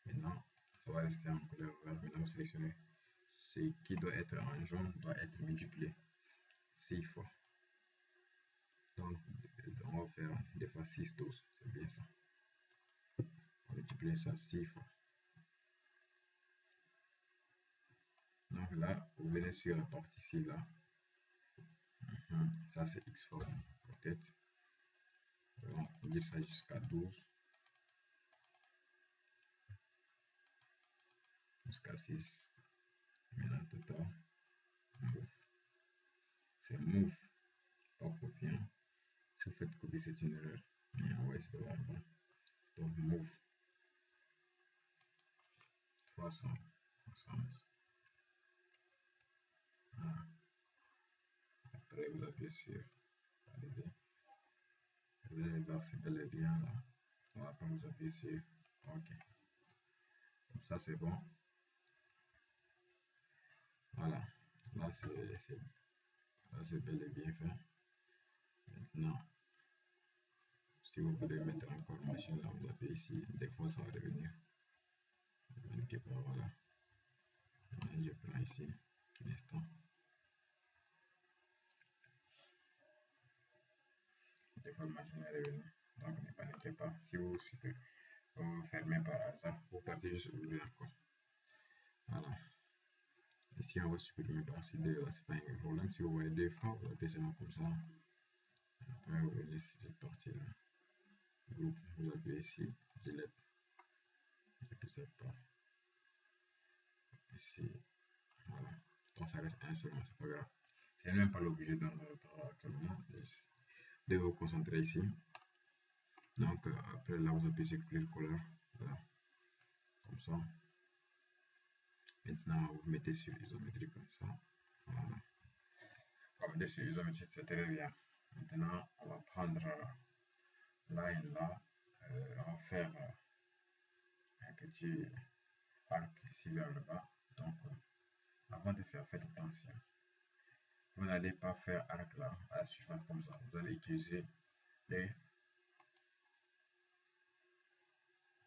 Maintenant, ça va rester en couleur verte. Maintenant, vous sélectionnez ce qui doit être en jaune, doit être multiplié 6 fois. Donc, on va faire des fois 6, 12. C'est bien ça. On multiplie ça 6 fois. Donc là, vous venez sur la partie ici, là. Ça, c'est X form, peut-être. On va dire ça jusqu'à 12. Jusqu'à 6. Maintenant, total. Move. C'est move, pas copier. Si vous faites copier, c'est une erreur. Mais on va essayer de voir. Donc, move. 300. 300. Ah. Après, vous appuyez sur valider. Vous allez voir si bel et bien là. On va vous appuyer sur OK. Comme ça, c'est bon. Voilà. Là, c'est bel et bien fait. Maintenant, si vous voulez mettre encore machine là, vous appuyez ici. Des fois, ça va revenir. Voilà. Maintenant, je prends ici un instant. Des fois, la machine est revenue. Donc, ne paniquez pas. Si vous fermez par hasard, vous partez juste ouvrir encore. Voilà. Ici, on va supprimer par-ci deux, là, c'est pas un problème. Si vous voyez deux fois, vous appuyez seulement comme ça. Après, vous venez sur cette partie-là. groupe, vous appuyez ici, delete, et puis ça part ici, voilà. Donc ça reste un seulement, c'est pas grave. C'est même pas l'objet dont on parle actuellement. De vous concentrer ici. Donc après là, vous appuyez sur Clear Color, voilà, comme ça. Maintenant, vous mettez sur isométrie comme ça. Voilà. On va mettre sur isométrie, c'est très bien. Maintenant, on va prendre là et là. On va faire un petit arc ici vers le bas. Donc, avant de faire, faites attention. Vous n'allez pas faire arc là à la surface comme ça. Vous allez utiliser les.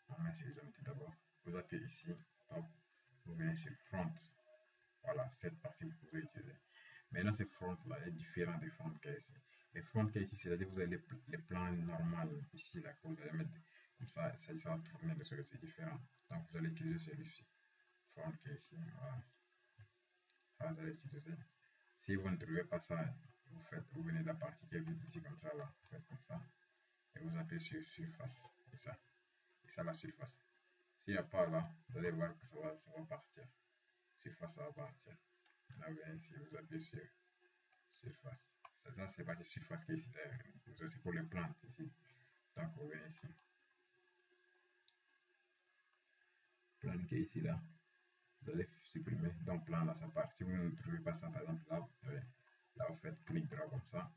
On met sur isométrie d'abord. Vous appuyez ici. Donc, vous venez sur front. Voilà, cette partie vous pouvez utiliser. Maintenant, ce front là est différent des fronts qu'il y a ici. Les fronts qu'il y a ici, c'est-à-dire que vous avez les plans normaux ici, là, que vous allez mettre comme ça va tourner de ce côté, c'est différent. Donc, vous allez utiliser celui-ci. Front qui est ici, voilà. Ça, vous allez utiliser. Si vous ne trouvez pas ça, vous venez de la partie qui est vide ici, comme ça, là, vous faites comme ça. Et vous appuyez sur surface. Et ça, la surface. S'il n'y a pas là, vous allez voir que ça va partir. Surface, ça va partir. Là, vous venez ici, vous appuyez sur surface. Ça c'est partie surface qui est ici. C'est pour les plantes ici. Donc, vous venez ici. Plan qui est ici, là. Vous allez supprimer. Donc, plan là, ça part. Si vous ne trouvez pas ça, par exemple, là, là, vous faites clic droit comme ça.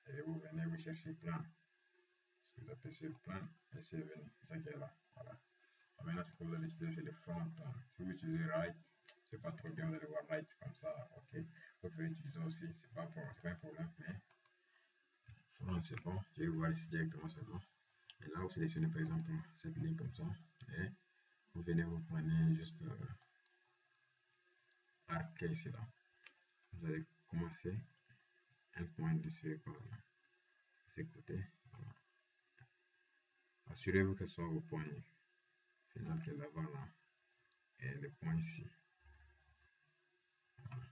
Et vous venez, vous cherchez plan. Vous appuyez sur plan et c'est venu. C'est ça qui est là. Voilà. Maintenant, ce que vous allez utiliser, c'est le front. Si vous utilisez right, c'est pas trop bien, vous allez voir right comme ça. Ok. Vous pouvez utiliser aussi, c'est pas un problème, mais front, c'est bon. Je vais voir ici directement, c'est bon. Et là, vous sélectionnez par exemple cette ligne comme ça. Et vous venez, vous prenez juste arc ici là. Vous allez commencer un point dessus par ces côtés. Voilà. Assurez-vous que ce soit au point final qui est là-bas là. Et le point ici. Voilà.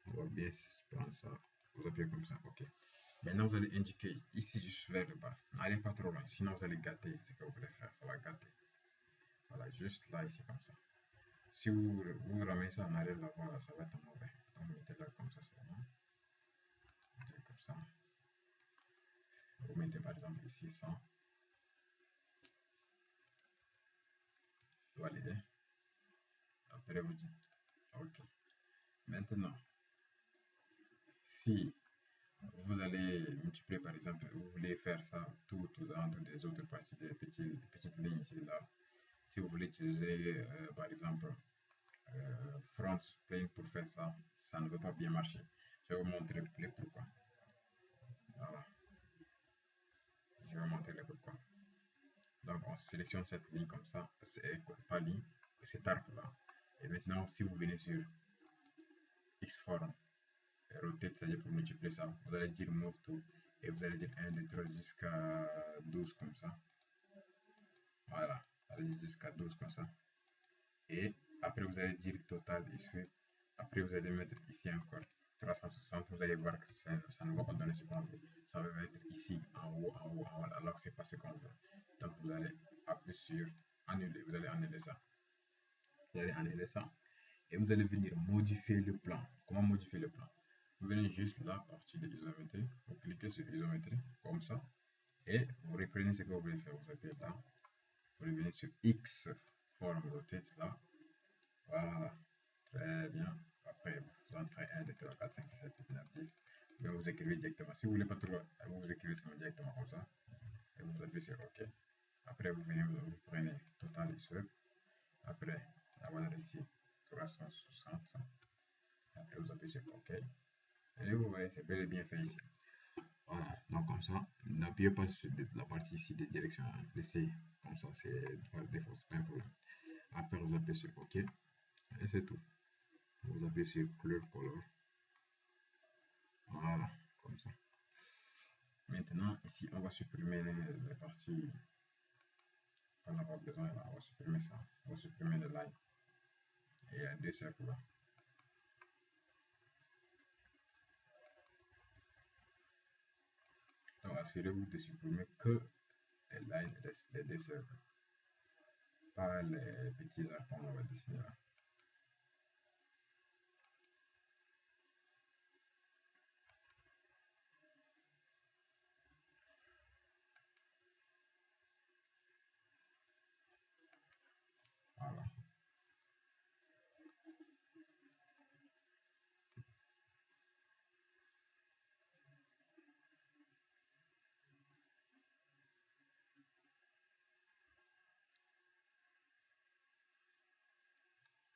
On va bien prendre ça. Vous appuyez comme ça. Ok. Maintenant, vous allez indiquer ici juste vers le bas. N'allez pas trop loin, sinon vous allez gâter ce que vous voulez faire. Ça va gâter. Voilà, juste là, ici, comme ça. Si vous ramenez ça en arrière là-bas, ça va être mauvais. Donc, mettez-le comme ça seulement. Comme ça. Vous mettez par exemple ici 100. Validez. Après, vous dites OK. Maintenant, si vous allez multiplier par exemple, vous voulez faire ça tout dans des autres parties, des petites lignes ici là. Si vous voulez utiliser par exemple front plane pour faire ça, ça ne veut pas bien marcher. Je vais vous montrer le pourquoi. Voilà. Je vais vous montrer le pourquoi. Donc on sélectionne cette ligne comme ça, pas ligne, cet arc là. Et maintenant, si vous venez sur X-form, rotate, c'est-à-dire pour multiplier ça, vous allez dire move to, et vous allez dire 1, 2, 3 jusqu'à 12 comme ça. Voilà, allez jusqu'à 12 comme ça. Et après, vous allez dire total ici. Après, vous allez mettre ici encore 360. Vous allez voir que ça ne va pas donner ce qu'on veut. Ça va être ici, en haut, alors que ce n'est pas ce qu'on veut. Donc, vous allez appuyer sur annuler. Vous allez annuler ça. Vous allez annuler ça. Et vous allez venir modifier le plan. Comment modifier le plan? Vous venez juste là, à partir de isométrie. Vous cliquez sur isométrie, comme ça. Et vous reprenez ce que vous voulez faire. Vous appuyez là. Vous revenez sur X, forme rotate là. Voilà. Très bien. Après, vous entrez 1, 2, 3, 4, 5, 6, 7, 8, 9, 10. Mais vous écrivez directement. Si vous ne voulez pas trop, vous écrivez directement comme ça. Et vous appuyez sur OK. Après, vous venez, vous prenez total ici. Après, voilà ici, 360. Après, vous appuyez sur OK. Et vous voyez, c'est bel et bien fait ici. Voilà, donc comme ça, n'appuyez pas sur la partie ici des directions. Laissez comme ça, c'est par défaut, c'est pas un problème. Après, vous appuyez sur OK. Et c'est tout. Vous appuyez sur Clear Color. Voilà, comme ça. Maintenant, ici, on va supprimer les parties qu'on n'a pas besoin. Là. On va supprimer ça. On va supprimer les lines. Et il y a deux cercles là. Donc, assurez-vous de supprimer que les lignes et les deux cercles, pas les petits arcs qu'on va dessiner là. Voilà.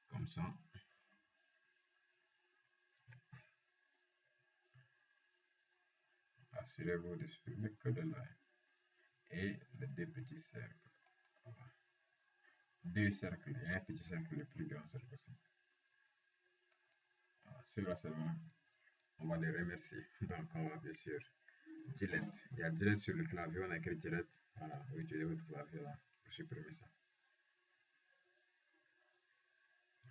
Comme ça. Assurez-vous de supprimer que les lignes et les deux petits cercles. Voilà. Deux cercles et un petit cercle, le plus grand cercle aussi. Voilà. Ceux-là seulement, on va les remercier. Donc, on va bien sûr Delete. Il y a Delete sur le clavier, on a écrit Delete. Voilà, vous utilisez votre clavier là pour supprimer ça.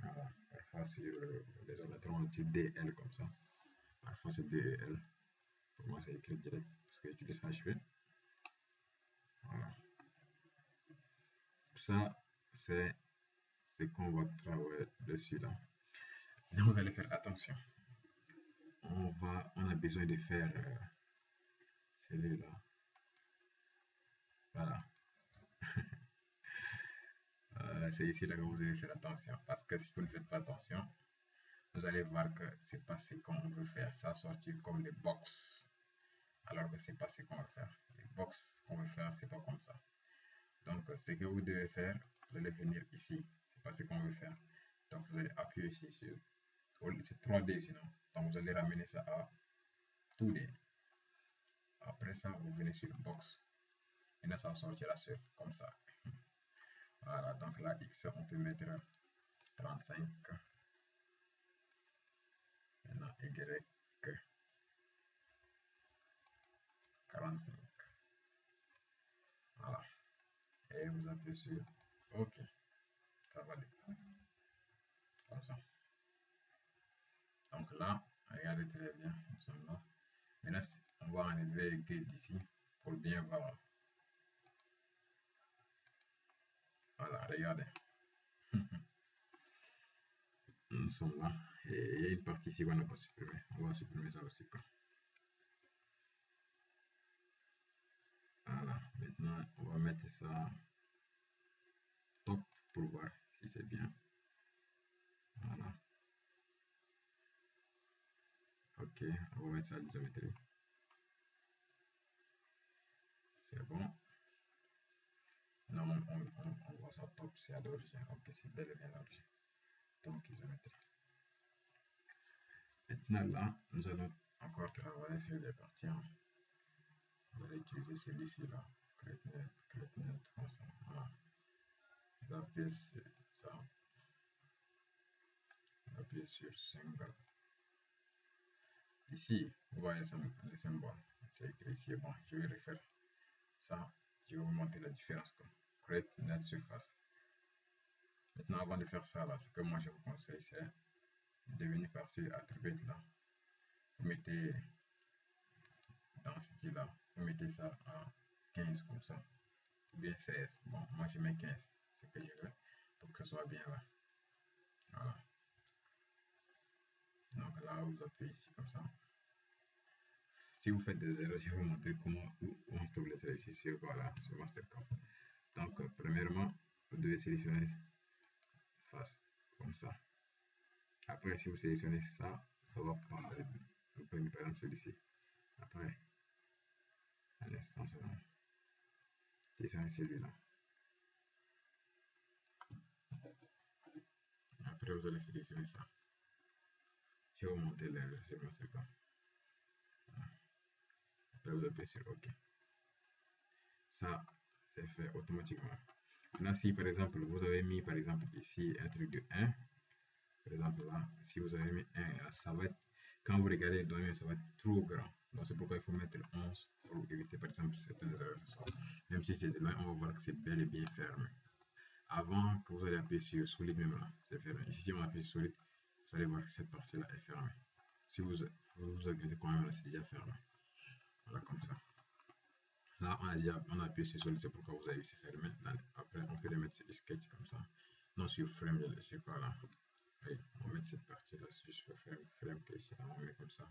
Voilà, parfois sur les ordinateurs on utilise DL comme ça. Parfois c'est DEL. Pour moi c'est écrit Delete parce que j'utilise HP. Voilà. Ça, c'est ce qu'on va travailler dessus là. Donc vous allez faire attention. On a besoin de faire celui-là. Voilà. C'est ici là que vous devez faire attention. Parce que si vous ne faites pas attention, vous allez voir que c'est pas ce qu'on veut faire. Ça sortir comme des box. Alors que c'est pas ce qu'on veut faire. Les box qu'on veut faire, c'est pas comme ça. Donc, ce que vous devez faire, vous allez venir ici. C'est pas ce qu'on veut faire. Donc, vous allez appuyer ici sur. C'est 3D sinon. Donc, vous allez ramener ça à 2D. Après ça, vous venez sur box. Et là, ça va sortir la seule, comme ça. Voilà, donc là, X, on peut mettre 35. Maintenant, Y, 45. Voilà. Et vous appuyez sur OK. Ça va aller. Comme ça. Donc là, regardez très bien. Nous sommes là. Maintenant, on va enlever le grid d'ici pour bien voir. Voilà, regardez. Nous sommes là. Et il y a une partie ici qu'on n'a pas supprimée. On va supprimer ça aussi. Quoi. Voilà. Maintenant, on va mettre ça top pour voir si c'est bien. Voilà. Ok, on va mettre ça à l'isométrie. C'est bon. Non, on voit ça top, c'est à l'origine. Ok, c'est bel et bien l'origine. Donc, isométrie. Maintenant, là, nous allons encore travailler sur les parties. On va utiliser celui-ci là. CreateNet, comme ça. Voilà. Vous appuyez sur ça. Vous appuyez sur Single. Ici, vous voyez le symbole. C'est écrit ici. Bon, je vais refaire ça. Je vais vous montrer la différence. CreateNet Surface. Maintenant, avant de faire ça, là, ce que moi je vous conseille, c'est de venir partir attribute là. Vous mettez dans ce style là, vous mettez ça à 15 comme ça, ou bien 16. Bon, moi je mets 15, c'est ce que je veux, pour que ce soit bien là. Voilà. Donc là, vous appuyez ici comme ça. Si vous faites des erreurs, je vais vous montrer comment on trouve les erreurs ici sur, voilà, sur Mastercam. Donc, premièrement, vous devez sélectionner face, comme ça. Après, si vous sélectionnez ça, ça va prendre le premier, par exemple celui-ci. Après, à l'instant, c'est bon. Sélectionnez celui-là. Après, vous allez sélectionner ça. Je vais vous montrer le sur Mastercam. Après, vous appuyez sur OK. Ça, c'est fait automatiquement. Maintenant, si par exemple, vous avez mis par exemple ici un truc de 1, par exemple là, si vous avez mis 1, ça va être, quand vous regardez le domaine, ça va être trop grand. Donc c'est pourquoi il faut mettre 11 pour éviter par exemple certaines erreurs. Même si c'est de loin, on va voir que c'est bel et bien fermé. Avant que vous allez appuyer sur solide même là, c'est fermé. Ici, si on appuie sur solide, vous allez voir que cette partie-là est fermée. Si vous regardez quand même là, c'est déjà fermé. Voilà, comme ça. Là, on a appuyé sur solide, c'est pourquoi vous avez vu c'est fermé. Après, on peut le mettre sur sketch comme ça. Non, sur frame, c'est quoi là? Oui, on va mettre cette partie-là sur frame que ici, là, on met comme ça.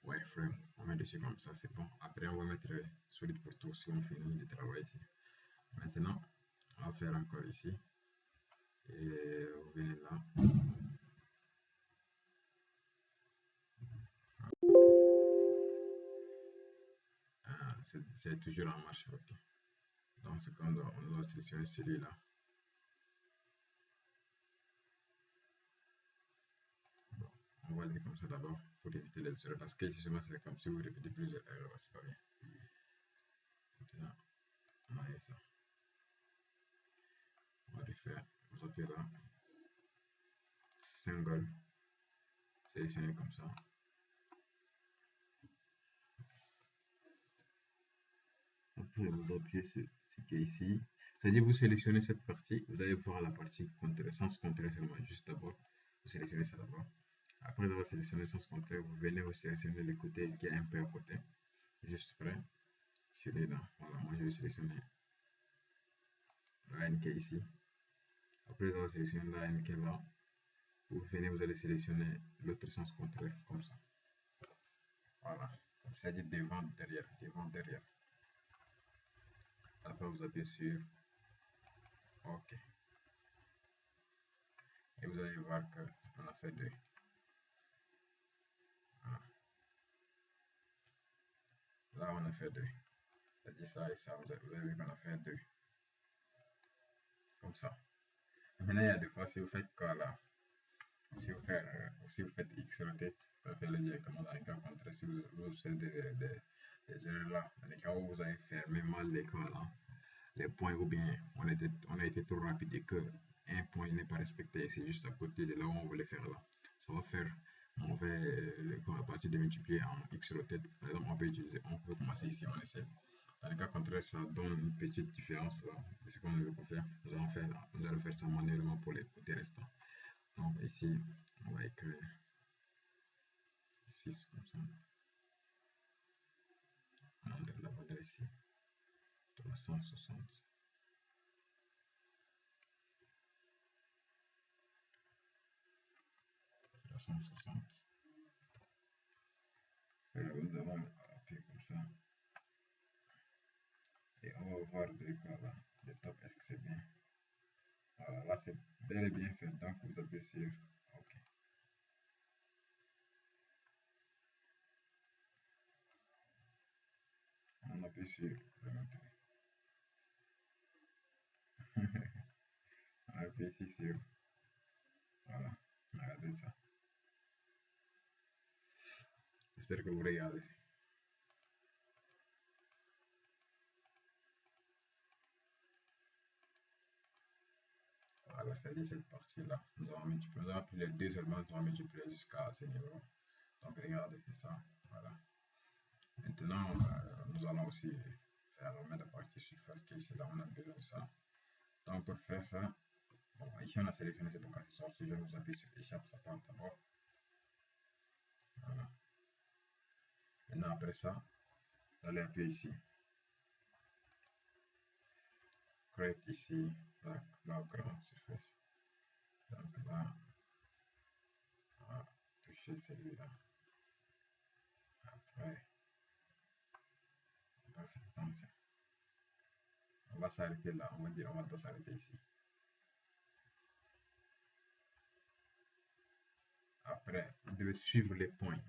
Ouais, frame, on met dessus comme ça, c'est bon. Après, on va mettre solide pour tout si on finit le travail ici. Maintenant, on va faire encore ici. Et vous venez là. C'est toujours en marche, ok. Donc, c'est quand on doit sélectionner celui-là. Bon, on va aller comme ça d'abord pour éviter les erreurs. Parce que justement, c'est comme si vous répétez plusieurs erreurs, c'est pas bien. Maintenant, on a ça. On va refaire. Vous appuyez là. Single. Sélectionnez comme ça. Après, vous appuyez sur ce qui est ici. C'est-à-dire, vous sélectionnez cette partie. Vous allez voir la partie contraire, sens contraire seulement. Juste d'abord, vous sélectionnez ça d'abord. Après avoir sélectionné sens contraire, vous venez vous sélectionner le côté qui est un peu à côté. Juste près. Celui-là. Voilà, moi je vais sélectionner la NK ici. Après avoir sélectionné la NK là, vous venez, vous allez sélectionner l'autre sens contraire comme ça. Voilà. C'est-à-dire devant, derrière, devant, derrière. Après, vous appuyez sur OK. Et vous allez voir qu'on a fait deux. Voilà. Là, on a fait deux. C'est-à-dire ça et ça, vous avez vu qu'on a fait deux. Comme ça. Maintenant, il y a des fois, si vous faites quoi là, si vous faites X rotate, vous pouvez le directement dans les cas contraires. Si vous faites des erreurs là, dans les cas où vous avez fermé mal les cas là, les points ou bien on a été trop rapide et que un point n'est pas respecté, c'est juste à côté de là où on voulait faire là. Ça va faire mauvais à partir de multiplier en X rotate. Par exemple, on peut commencer ici, on essaie. Dans le cas contraire, ça donne une petite différence là. C'est ce qu'on veut faire. Nous allons faire ça manuellement pour les côtés restants. Donc ici, on va écrire 6 comme ça. On va ici 360. 360. Nous allons appuyer comme ça. Et on va voir deux cas là. Le top, est-ce que c'est bien? Voilà, là c'est bel et bien fait. Donc vous appuyez sur OK. On appuie sur remonter. On appuie ici sur. Voilà. Regardez ça. J'espère que vous regardez. Voilà, c'est-à-dire cette partie-là. Nous avons pris les deux seulement, nous avons multiplié jusqu'à ce niveau. Donc regardez ça. Voilà. Maintenant, nous allons aussi faire la partie surface qui est ici. Là, on a besoin de ça. Donc pour faire ça, bon, ici on a sélectionné c'est pour casser sorti. Je vais vous appuyer sur échappe, ça part d'abord. Voilà. Maintenant après ça, vous allez appuyer ici. Create ici, background surface. Donc là, on va toucher celui-là. Après, on va faire attention. On va s'arrêter là, on va dire on va s'arrêter ici. Après, vous devez suivre les points.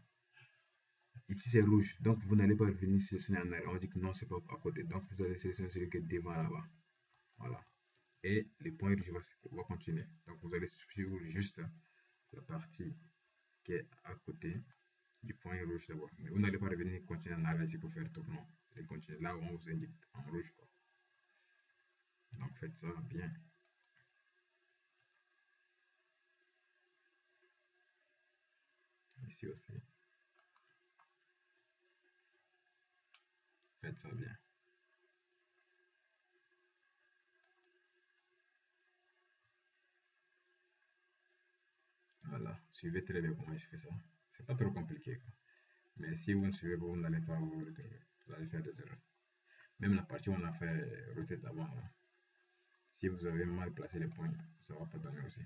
Ici c'est rouge, donc vous n'allez pas venir sélectionner en arrière. On dit que non, c'est pas à côté. Donc vous allez sélectionner celui qui est devant là-bas. Voilà. Et les points rouges vont continuer. Donc vous allez suivre juste la partie qui est à côté du point rouge d'abord. Mais vous n'allez pas revenir continuer en arrière ici pour faire tour. Non. Vous allez continuer là où on vous indique en rouge, quoi. Donc faites ça bien. Ici aussi. Faites ça bien. Voilà. Suivez très bien comment je fais ça. C'est pas trop compliqué, quoi. Mais si vous ne suivez pas, vous n'allez pas vous retrouver. vous allez faire des erreurs. Même la partie où on a fait rotate avant, là, si vous avez mal placé les points, ça ne va pas donner aussi.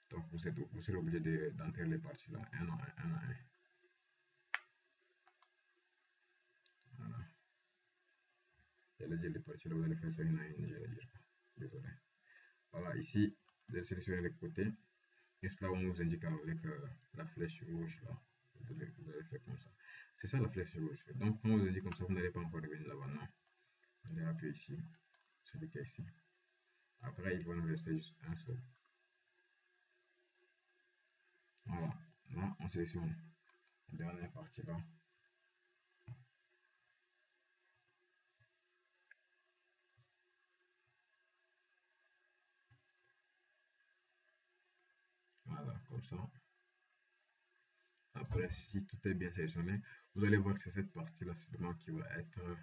Donc vous serez obligé d'entrer les parties là, un à un, un à un. Voilà. J'allais dire les parties là, vous allez faire ça une à une, j'allais dire. Désolé. Voilà, ici, vous allez sélectionner les côtés. Juste là, on vous indique avec la flèche rouge là. Vous allez faire comme ça. C'est ça la flèche rouge. Donc, quand on vous indique comme ça, vous n'allez pas encore revenir là-bas. Non. Vous allez appuyer ici, celui qui est ici. Après, il va nous rester juste un seul. Voilà. Là, on sélectionne la dernière partie là. Voilà, comme ça. Après, si tout est bien sélectionné, vous allez voir que c'est cette partie-là seulement qui va être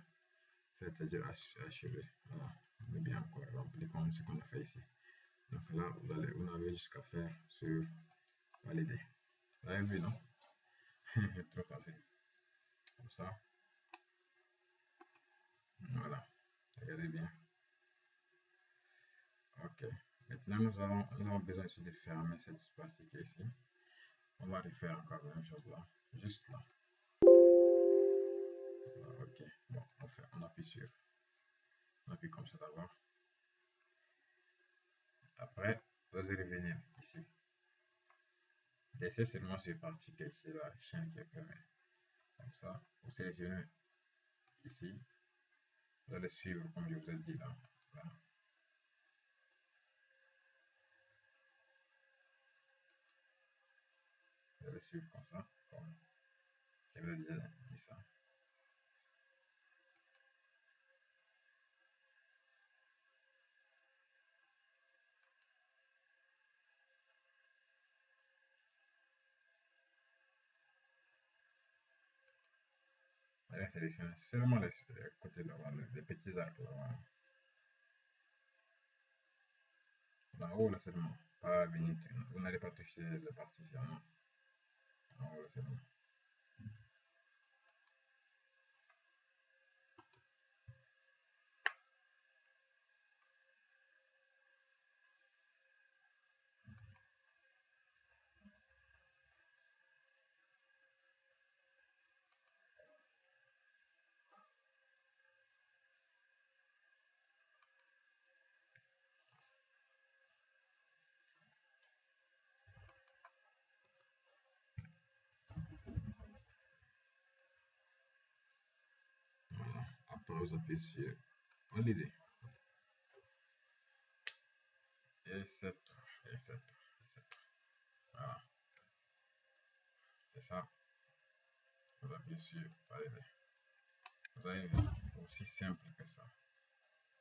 faite, c'est-à-dire achevée. Voilà, on est bien encore rempli comme ce qu'on a fait ici. Donc là, vous n'avez jusqu'à faire sur valider. Vous avez vu, non? Trop facile. Comme ça. Voilà. Regardez bien. Ok. Maintenant, nous avons besoin ici de fermer cette partie qui est ici. On va refaire encore la même chose là. Juste là. Voilà, ok. Bon, on appuie sur. On appuie comme ça d'abord. Après, vous allez revenir ici. Laissez seulement cette partie qui est ici, la chaîne qui est fermée. Comme ça, vous sélectionnez ici. Vous allez suivre comme je vous ai dit là. Là. Vous allez suivre comme ça. Comme je vous ai déjà dit ça. Vous allez sélectionner seulement les côtés là, les petits arcs là. En haut là seulement. Pas venir. Vous n'allez pas toucher la partie ici. Non. En haut là seulement. Voilà. Après, vous appuyez sur valider. Et c'est tout. Et c'est tout. Et c'est tout. Voilà. C'est ça. Vous appuyez sur valider. Vous avez vu, aussi simple que ça.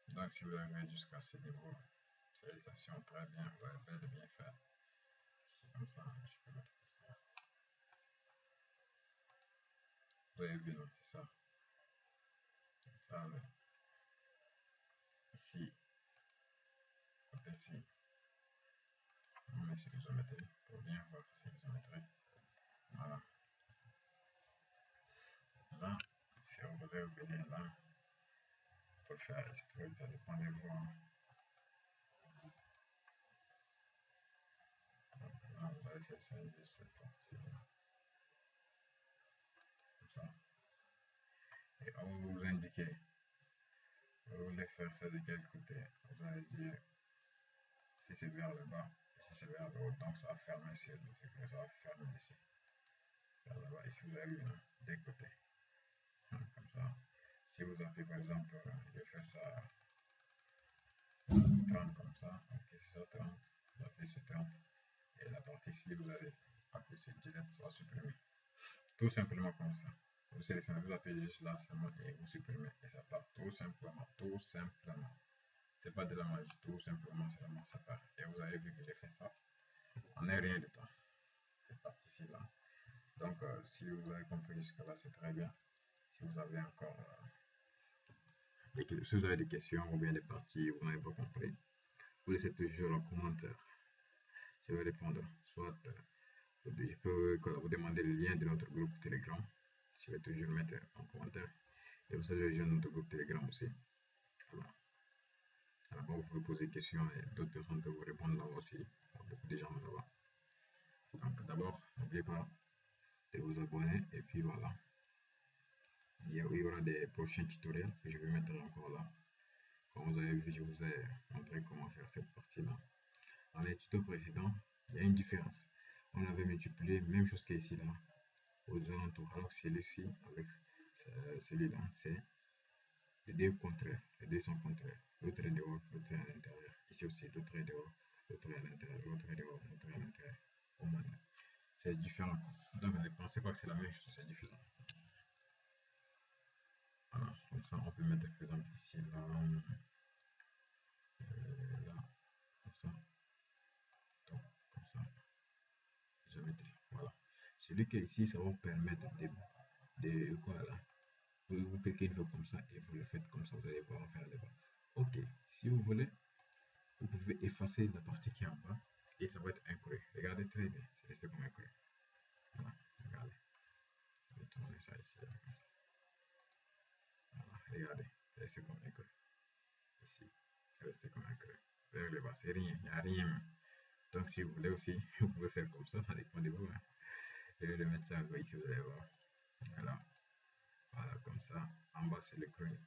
Donc, si vous arrivez jusqu'à ce niveau, félicitations, très bien, vous avez bel et bien fait. C'est comme ça, je peux mettre comme ça. Vous avez vu, non, c'est ça. Ça, ici, côté ici, on met sur l'isométrie pour bien voir que c'est l'isométrie. Voilà. Là, si vous voulez venir là, pour faire extrude, ça dépend de vous. Donc là, vous allez sélectionner juste cette partie-là. Comme ça. Et on va vous indiquer, vous voulez faire ça de quel côté. Vous allez dire si c'est vers le bas, si c'est vers le haut, donc ça va fermer sur le truc, ça va fermer ici. Vers le bas, ici vous avez une des côtés. Comme ça. Si vous appuyez par exemple, je fais ça 30 comme ça, ok, c'est ça 30, vous appuyez sur 30, et la partie ici, vous allez appuyer sur delete, ça va supprimer. Tout simplement comme ça. Vous sélectionnez, vous appuyez juste là seulement et vous supprimez. Et ça part tout simplement, tout simplement. C'est pas de la magie, tout simplement, seulement ça part. Et vous avez vu que j'ai fait ça en un rien de temps. Cette partie-ci là. Donc, si vous avez compris jusque là, c'est très bien. Si vous avez encore si vous avez des questions ou bien des parties où vous n'avez pas compris, vous laissez toujours en commentaire. Je vais répondre. Soit je peux vous demander le lien de notre groupe Telegram. Je vais toujours mettre en commentaire. Et vous allez rejoindre notre groupe Telegram aussi. Voilà. Là-bas, vous pouvez poser des questions et d'autres personnes peuvent vous répondre là-bas aussi. Il y a beaucoup de gens là-bas. Donc d'abord, n'oubliez pas de vous abonner et puis voilà. Il y aura des prochains tutoriels que je vais mettre encore là. Comme vous avez vu, je vous ai montré comment faire cette partie-là. Dans les tutos précédents, il y a une différence. On avait multiplié, même chose qu'ici là, aux alentours. Alors que celui-ci, avec celui-là, c'est les deux contraires. Les deux sont contraires. L'autre est dehors, l'autre est à l'intérieur. Ici aussi, l'autre est dehors, l'autre est à l'intérieur, l'autre est dehors, l'autre est à l'intérieur. Au moins, c'est différent. Donc, ne pensez pas que c'est la même chose, c'est différent. Voilà, comme ça, on peut mettre par exemple ici, là, là, comme ça, donc, comme ça, je mettrai, voilà. Celui qui est ici, ça va vous permettre de quoi là, vous cliquez une fois comme ça et vous le faites comme ça, vous allez voir faire les bas. Ok, si vous voulez, vous pouvez effacer la partie qui est en bas et ça va être inclus. Regardez très bien, c'est resté comme inclus. Voilà, regardez. Je vais tourner ça ici, là, comme ça. Voilà, regardez, c'est resté comme inclus. Ici, c'est resté comme inclus. Vers le bas, c'est rien, il n'y a rien. Donc, si vous voulez aussi, vous pouvez faire comme ça dépend de vous. Hein. Je vais le mettre ça ici, vous allez voir. Voilà, voilà, comme ça. En bas, c'est le creux.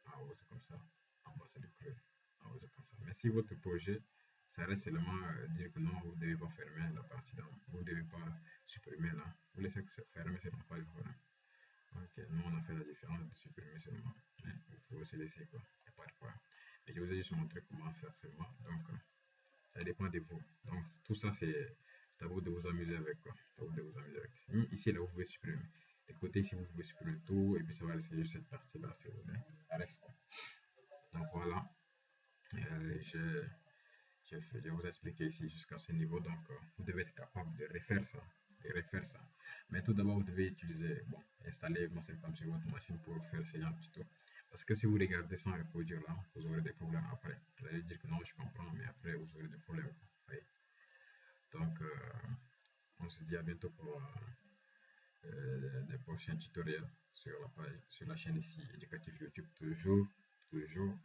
En haut, c'est comme ça. En bas, c'est le creux. En haut, c'est comme ça. Mais si votre projet, ça reste seulement dire que non, vous ne devez pas fermer la partie d'en haut. Vous ne devez pas supprimer là. Vous laissez que c'est fermé, c'est pas le problème. Ok, nous, on a fait la différence de supprimer seulement. Mais vous pouvez aussi laisser quoi. Il n'y a pas de problème. Et je vous ai juste montré comment faire seulement. Donc, ça dépend de vous. Donc, tout ça, c'est à vous de vous amuser avec. Quoi. C'est à vous de vous amuser avec. Ici, là, vous pouvez supprimer. Et côté ici, vous pouvez supprimer tout. Et puis, ça va laisser juste cette partie-là, si vous voulez. Ça reste. Quoi. Donc, voilà. Je vous ai expliqué ici jusqu'à ce niveau. Donc, vous devez être capable de refaire ça. De refaire ça. Mais tout d'abord, vous devez utiliser, bon, installer Mastercam sur votre machine pour faire ce genre de tuto. Parce que si vous regardez sans reproduire là, vous aurez des problèmes après. Vous allez dire que non, je comprends, mais après, vous aurez des problèmes. Oui. Donc, on se dit à bientôt pour des prochains tutoriels sur la page, sur la chaîne ici, éducatif YouTube, toujours, toujours.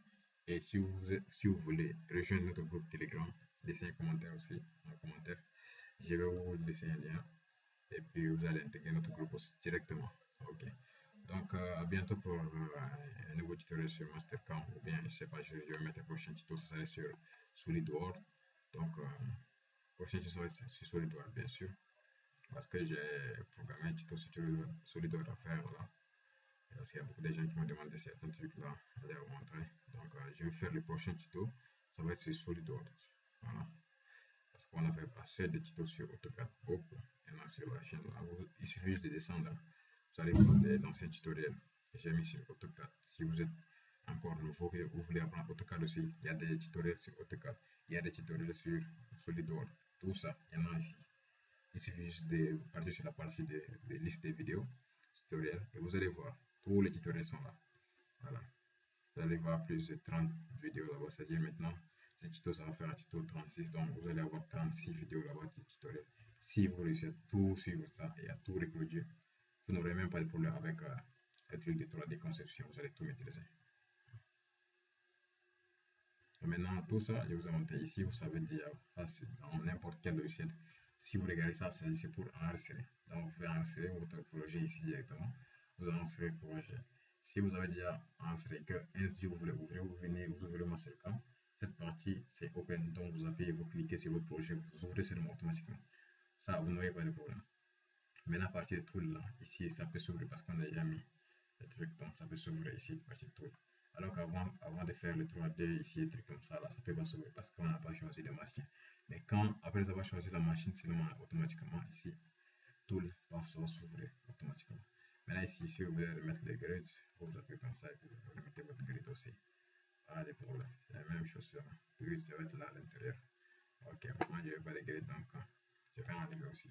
Et si vous voulez rejoindre notre groupe Telegram, laissez un commentaire aussi, un commentaire. Je vais vous laisser un lien et puis vous allez intégrer notre groupe aussi directement. Ok. Donc, à bientôt pour un nouveau tutoriel sur Mastercam ou bien, je sais pas, je vais mettre le prochain tuto, ça sera sur SolidWorks. Donc, prochain tuto sera sur SolidWorks, bien sûr, parce que j'ai programmé un tuto sur SolidWorks à faire là. Parce qu'il y a beaucoup de gens qui m'ont demandé certains trucs là, je vais vous montrer. Donc, je vais faire le prochain tuto, ça va être sur SolidWorks. Voilà. Parce qu'on a fait assez de tutos sur AutoCAD, beaucoup. Il y en a sur la chaîne là. Il suffit juste de descendre. Vous allez voir des anciens tutoriels que j'ai mis sur AutoCAD. Si vous êtes encore nouveau et vous voulez apprendre AutoCAD aussi, il y a des tutoriels sur AutoCAD. Il y a des tutoriels sur SolidWorks. Tout ça, il y en a ici. Il suffit juste de partir sur la partie de liste des vidéos, tutoriels, et vous allez voir. Tous les tutoriels sont là. Voilà. Vous allez voir plus de 30 vidéos là-bas. C'est-à-dire maintenant, ce tuto, ça va faire un tuto 36. Donc, vous allez avoir 36 vidéos là-bas de tutoriels. Si vous réussissez à tout suivre ça et à tout reproduire, vous n'aurez même pas de problème avec le truc de 3D conception. Vous allez tout maîtriser. Et maintenant, tout ça, je vous ai montré ici. Vous savez déjà, dans n'importe quel logiciel. Si vous regardez ça, c'est pour enregistrer. Donc, vous pouvez enregistrer votre projet ici directement. Vous enregistrez le projet. Si vous avez déjà enregistré qu'un jour vous voulez ouvrir, vous venez, vous ouvrez Mastercam. Cette partie, c'est open. Donc, vous appuyez, vous cliquez sur votre projet, vous ouvrez seulement automatiquement. Ça, vous n'aurez pas de problème. Maintenant, à partir de tout là, ici, ça peut s'ouvrir parce qu'on a déjà mis le truc. Donc, ça peut s'ouvrir ici, à partir de tout. Alors qu'avant de faire le 3D ici, des trucs comme ça, là, ça peut pas s'ouvrir parce qu'on n'a pas choisi de machine. Mais quand, après avoir choisi la machine, seulement automatiquement ici, tout va s'ouvrir automatiquement. Maintenant ici, si vous voulez remettre les grids, vous appuyez comme ça et puis vous remettez votre grid aussi. Pas de problème. C'est la même chose sur le grid, ça va être là à l'intérieur. Ok, maintenant je vais pas les grids, donc je vais enlever aussi.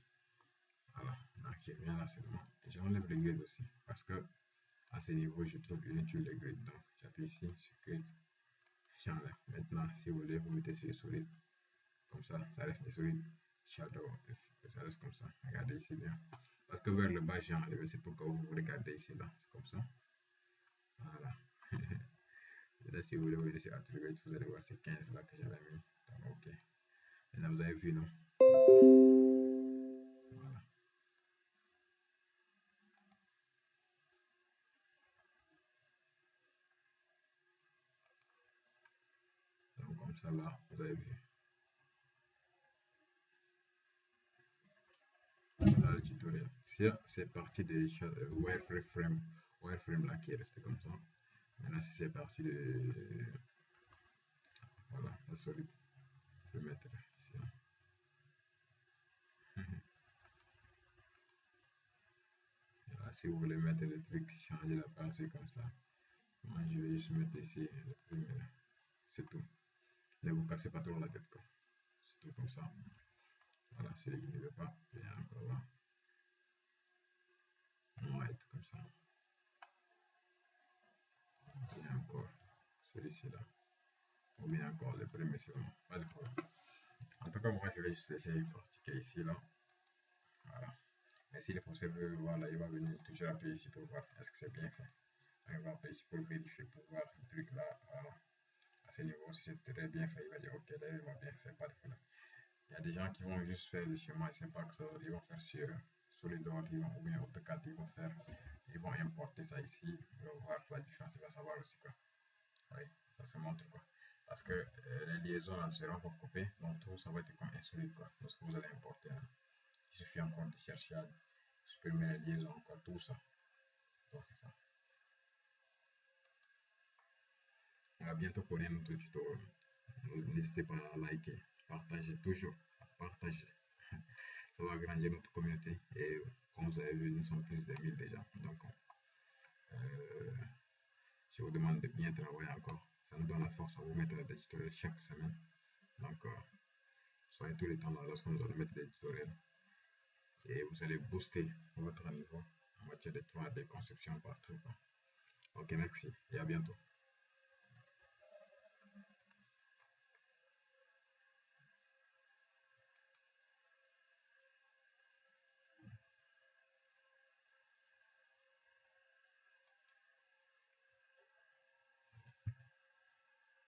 Voilà, donc je viens là seulement. Et j'enlève les grids aussi parce que à ce niveau, je trouve inutile les grids. Donc j'appuie ici sur grid, j'enlève. Maintenant, si vous voulez, vous mettez sur solide. Comme ça reste des solides. Shadow, ça reste comme ça. Regardez ici bien. Parce que vers le bas, j'ai enlevé, c'est pourquoi vous regardez ici là. C'est comme ça. Voilà. Et là, si vous voulez revenir sur Attribute, vous allez voir ces 15 là que j'avais mis. Donc, ok. Maintenant, vous avez vu, non? Voilà. Donc, comme ça, là, vous avez vu. Voilà le tutoriel. C'est parti de wireframe là qui est resté comme ça. Maintenant, si c'est parti de. Voilà, la solide. Je vais mettre ici. Là, si vous voulez mettre le truc, changer la partie comme ça. Moi, je vais juste mettre ici le premier. C'est tout. Ne vous cassez pas trop la tête, quoi. C'est tout comme ça. Voilà, celui qui ne veut pas, il y a encore là. White, comme ça. Il y a encore celui-ci là. Ou bien encore le premier, c'est bon. Pas de problème. En tout cas, moi, je vais juste laisser pratiquer ici, là. Voilà. Et si le professeur veut, voilà, il va venir toujours appuyer ici pour voir est-ce que c'est bien fait. Il va appuyer ici pour vérifier, pour voir le truc là. Voilà. À ce niveau, si c'est très bien fait, il va dire ok, là, il va bien faire, pas de problème. Il y a des gens qui vont juste faire le schéma, c'est pas que ça, ils vont faire sur Solidor, ils vont, ou bien AutoCAD, ils vont importer ça ici, ils vont voir la différence, ils vont savoir aussi quoi. Oui, ça se montre quoi. Parce que les liaisons là ne seront pas coupées, donc tout ça va être comme insolite quoi, lorsque vous allez importer. Hein. Il suffit encore de chercher à supprimer les liaisons, encore tout ça. Donc c'est ça. À bientôt pour un autre tuto. N'hésitez pas à liker, partager toujours, partager. Ça va agrandir notre communauté et comme vous avez vu, nous sommes plus de 1000 déjà. Donc, euh, je vous demande de bien travailler encore. Ça nous donne la force à vous mettre des tutoriels chaque semaine. Donc, soyez tout le temps là lorsque nous allons mettre des tutoriels et vous allez booster votre niveau en matière de 3D conception partout. Ok, merci et à bientôt.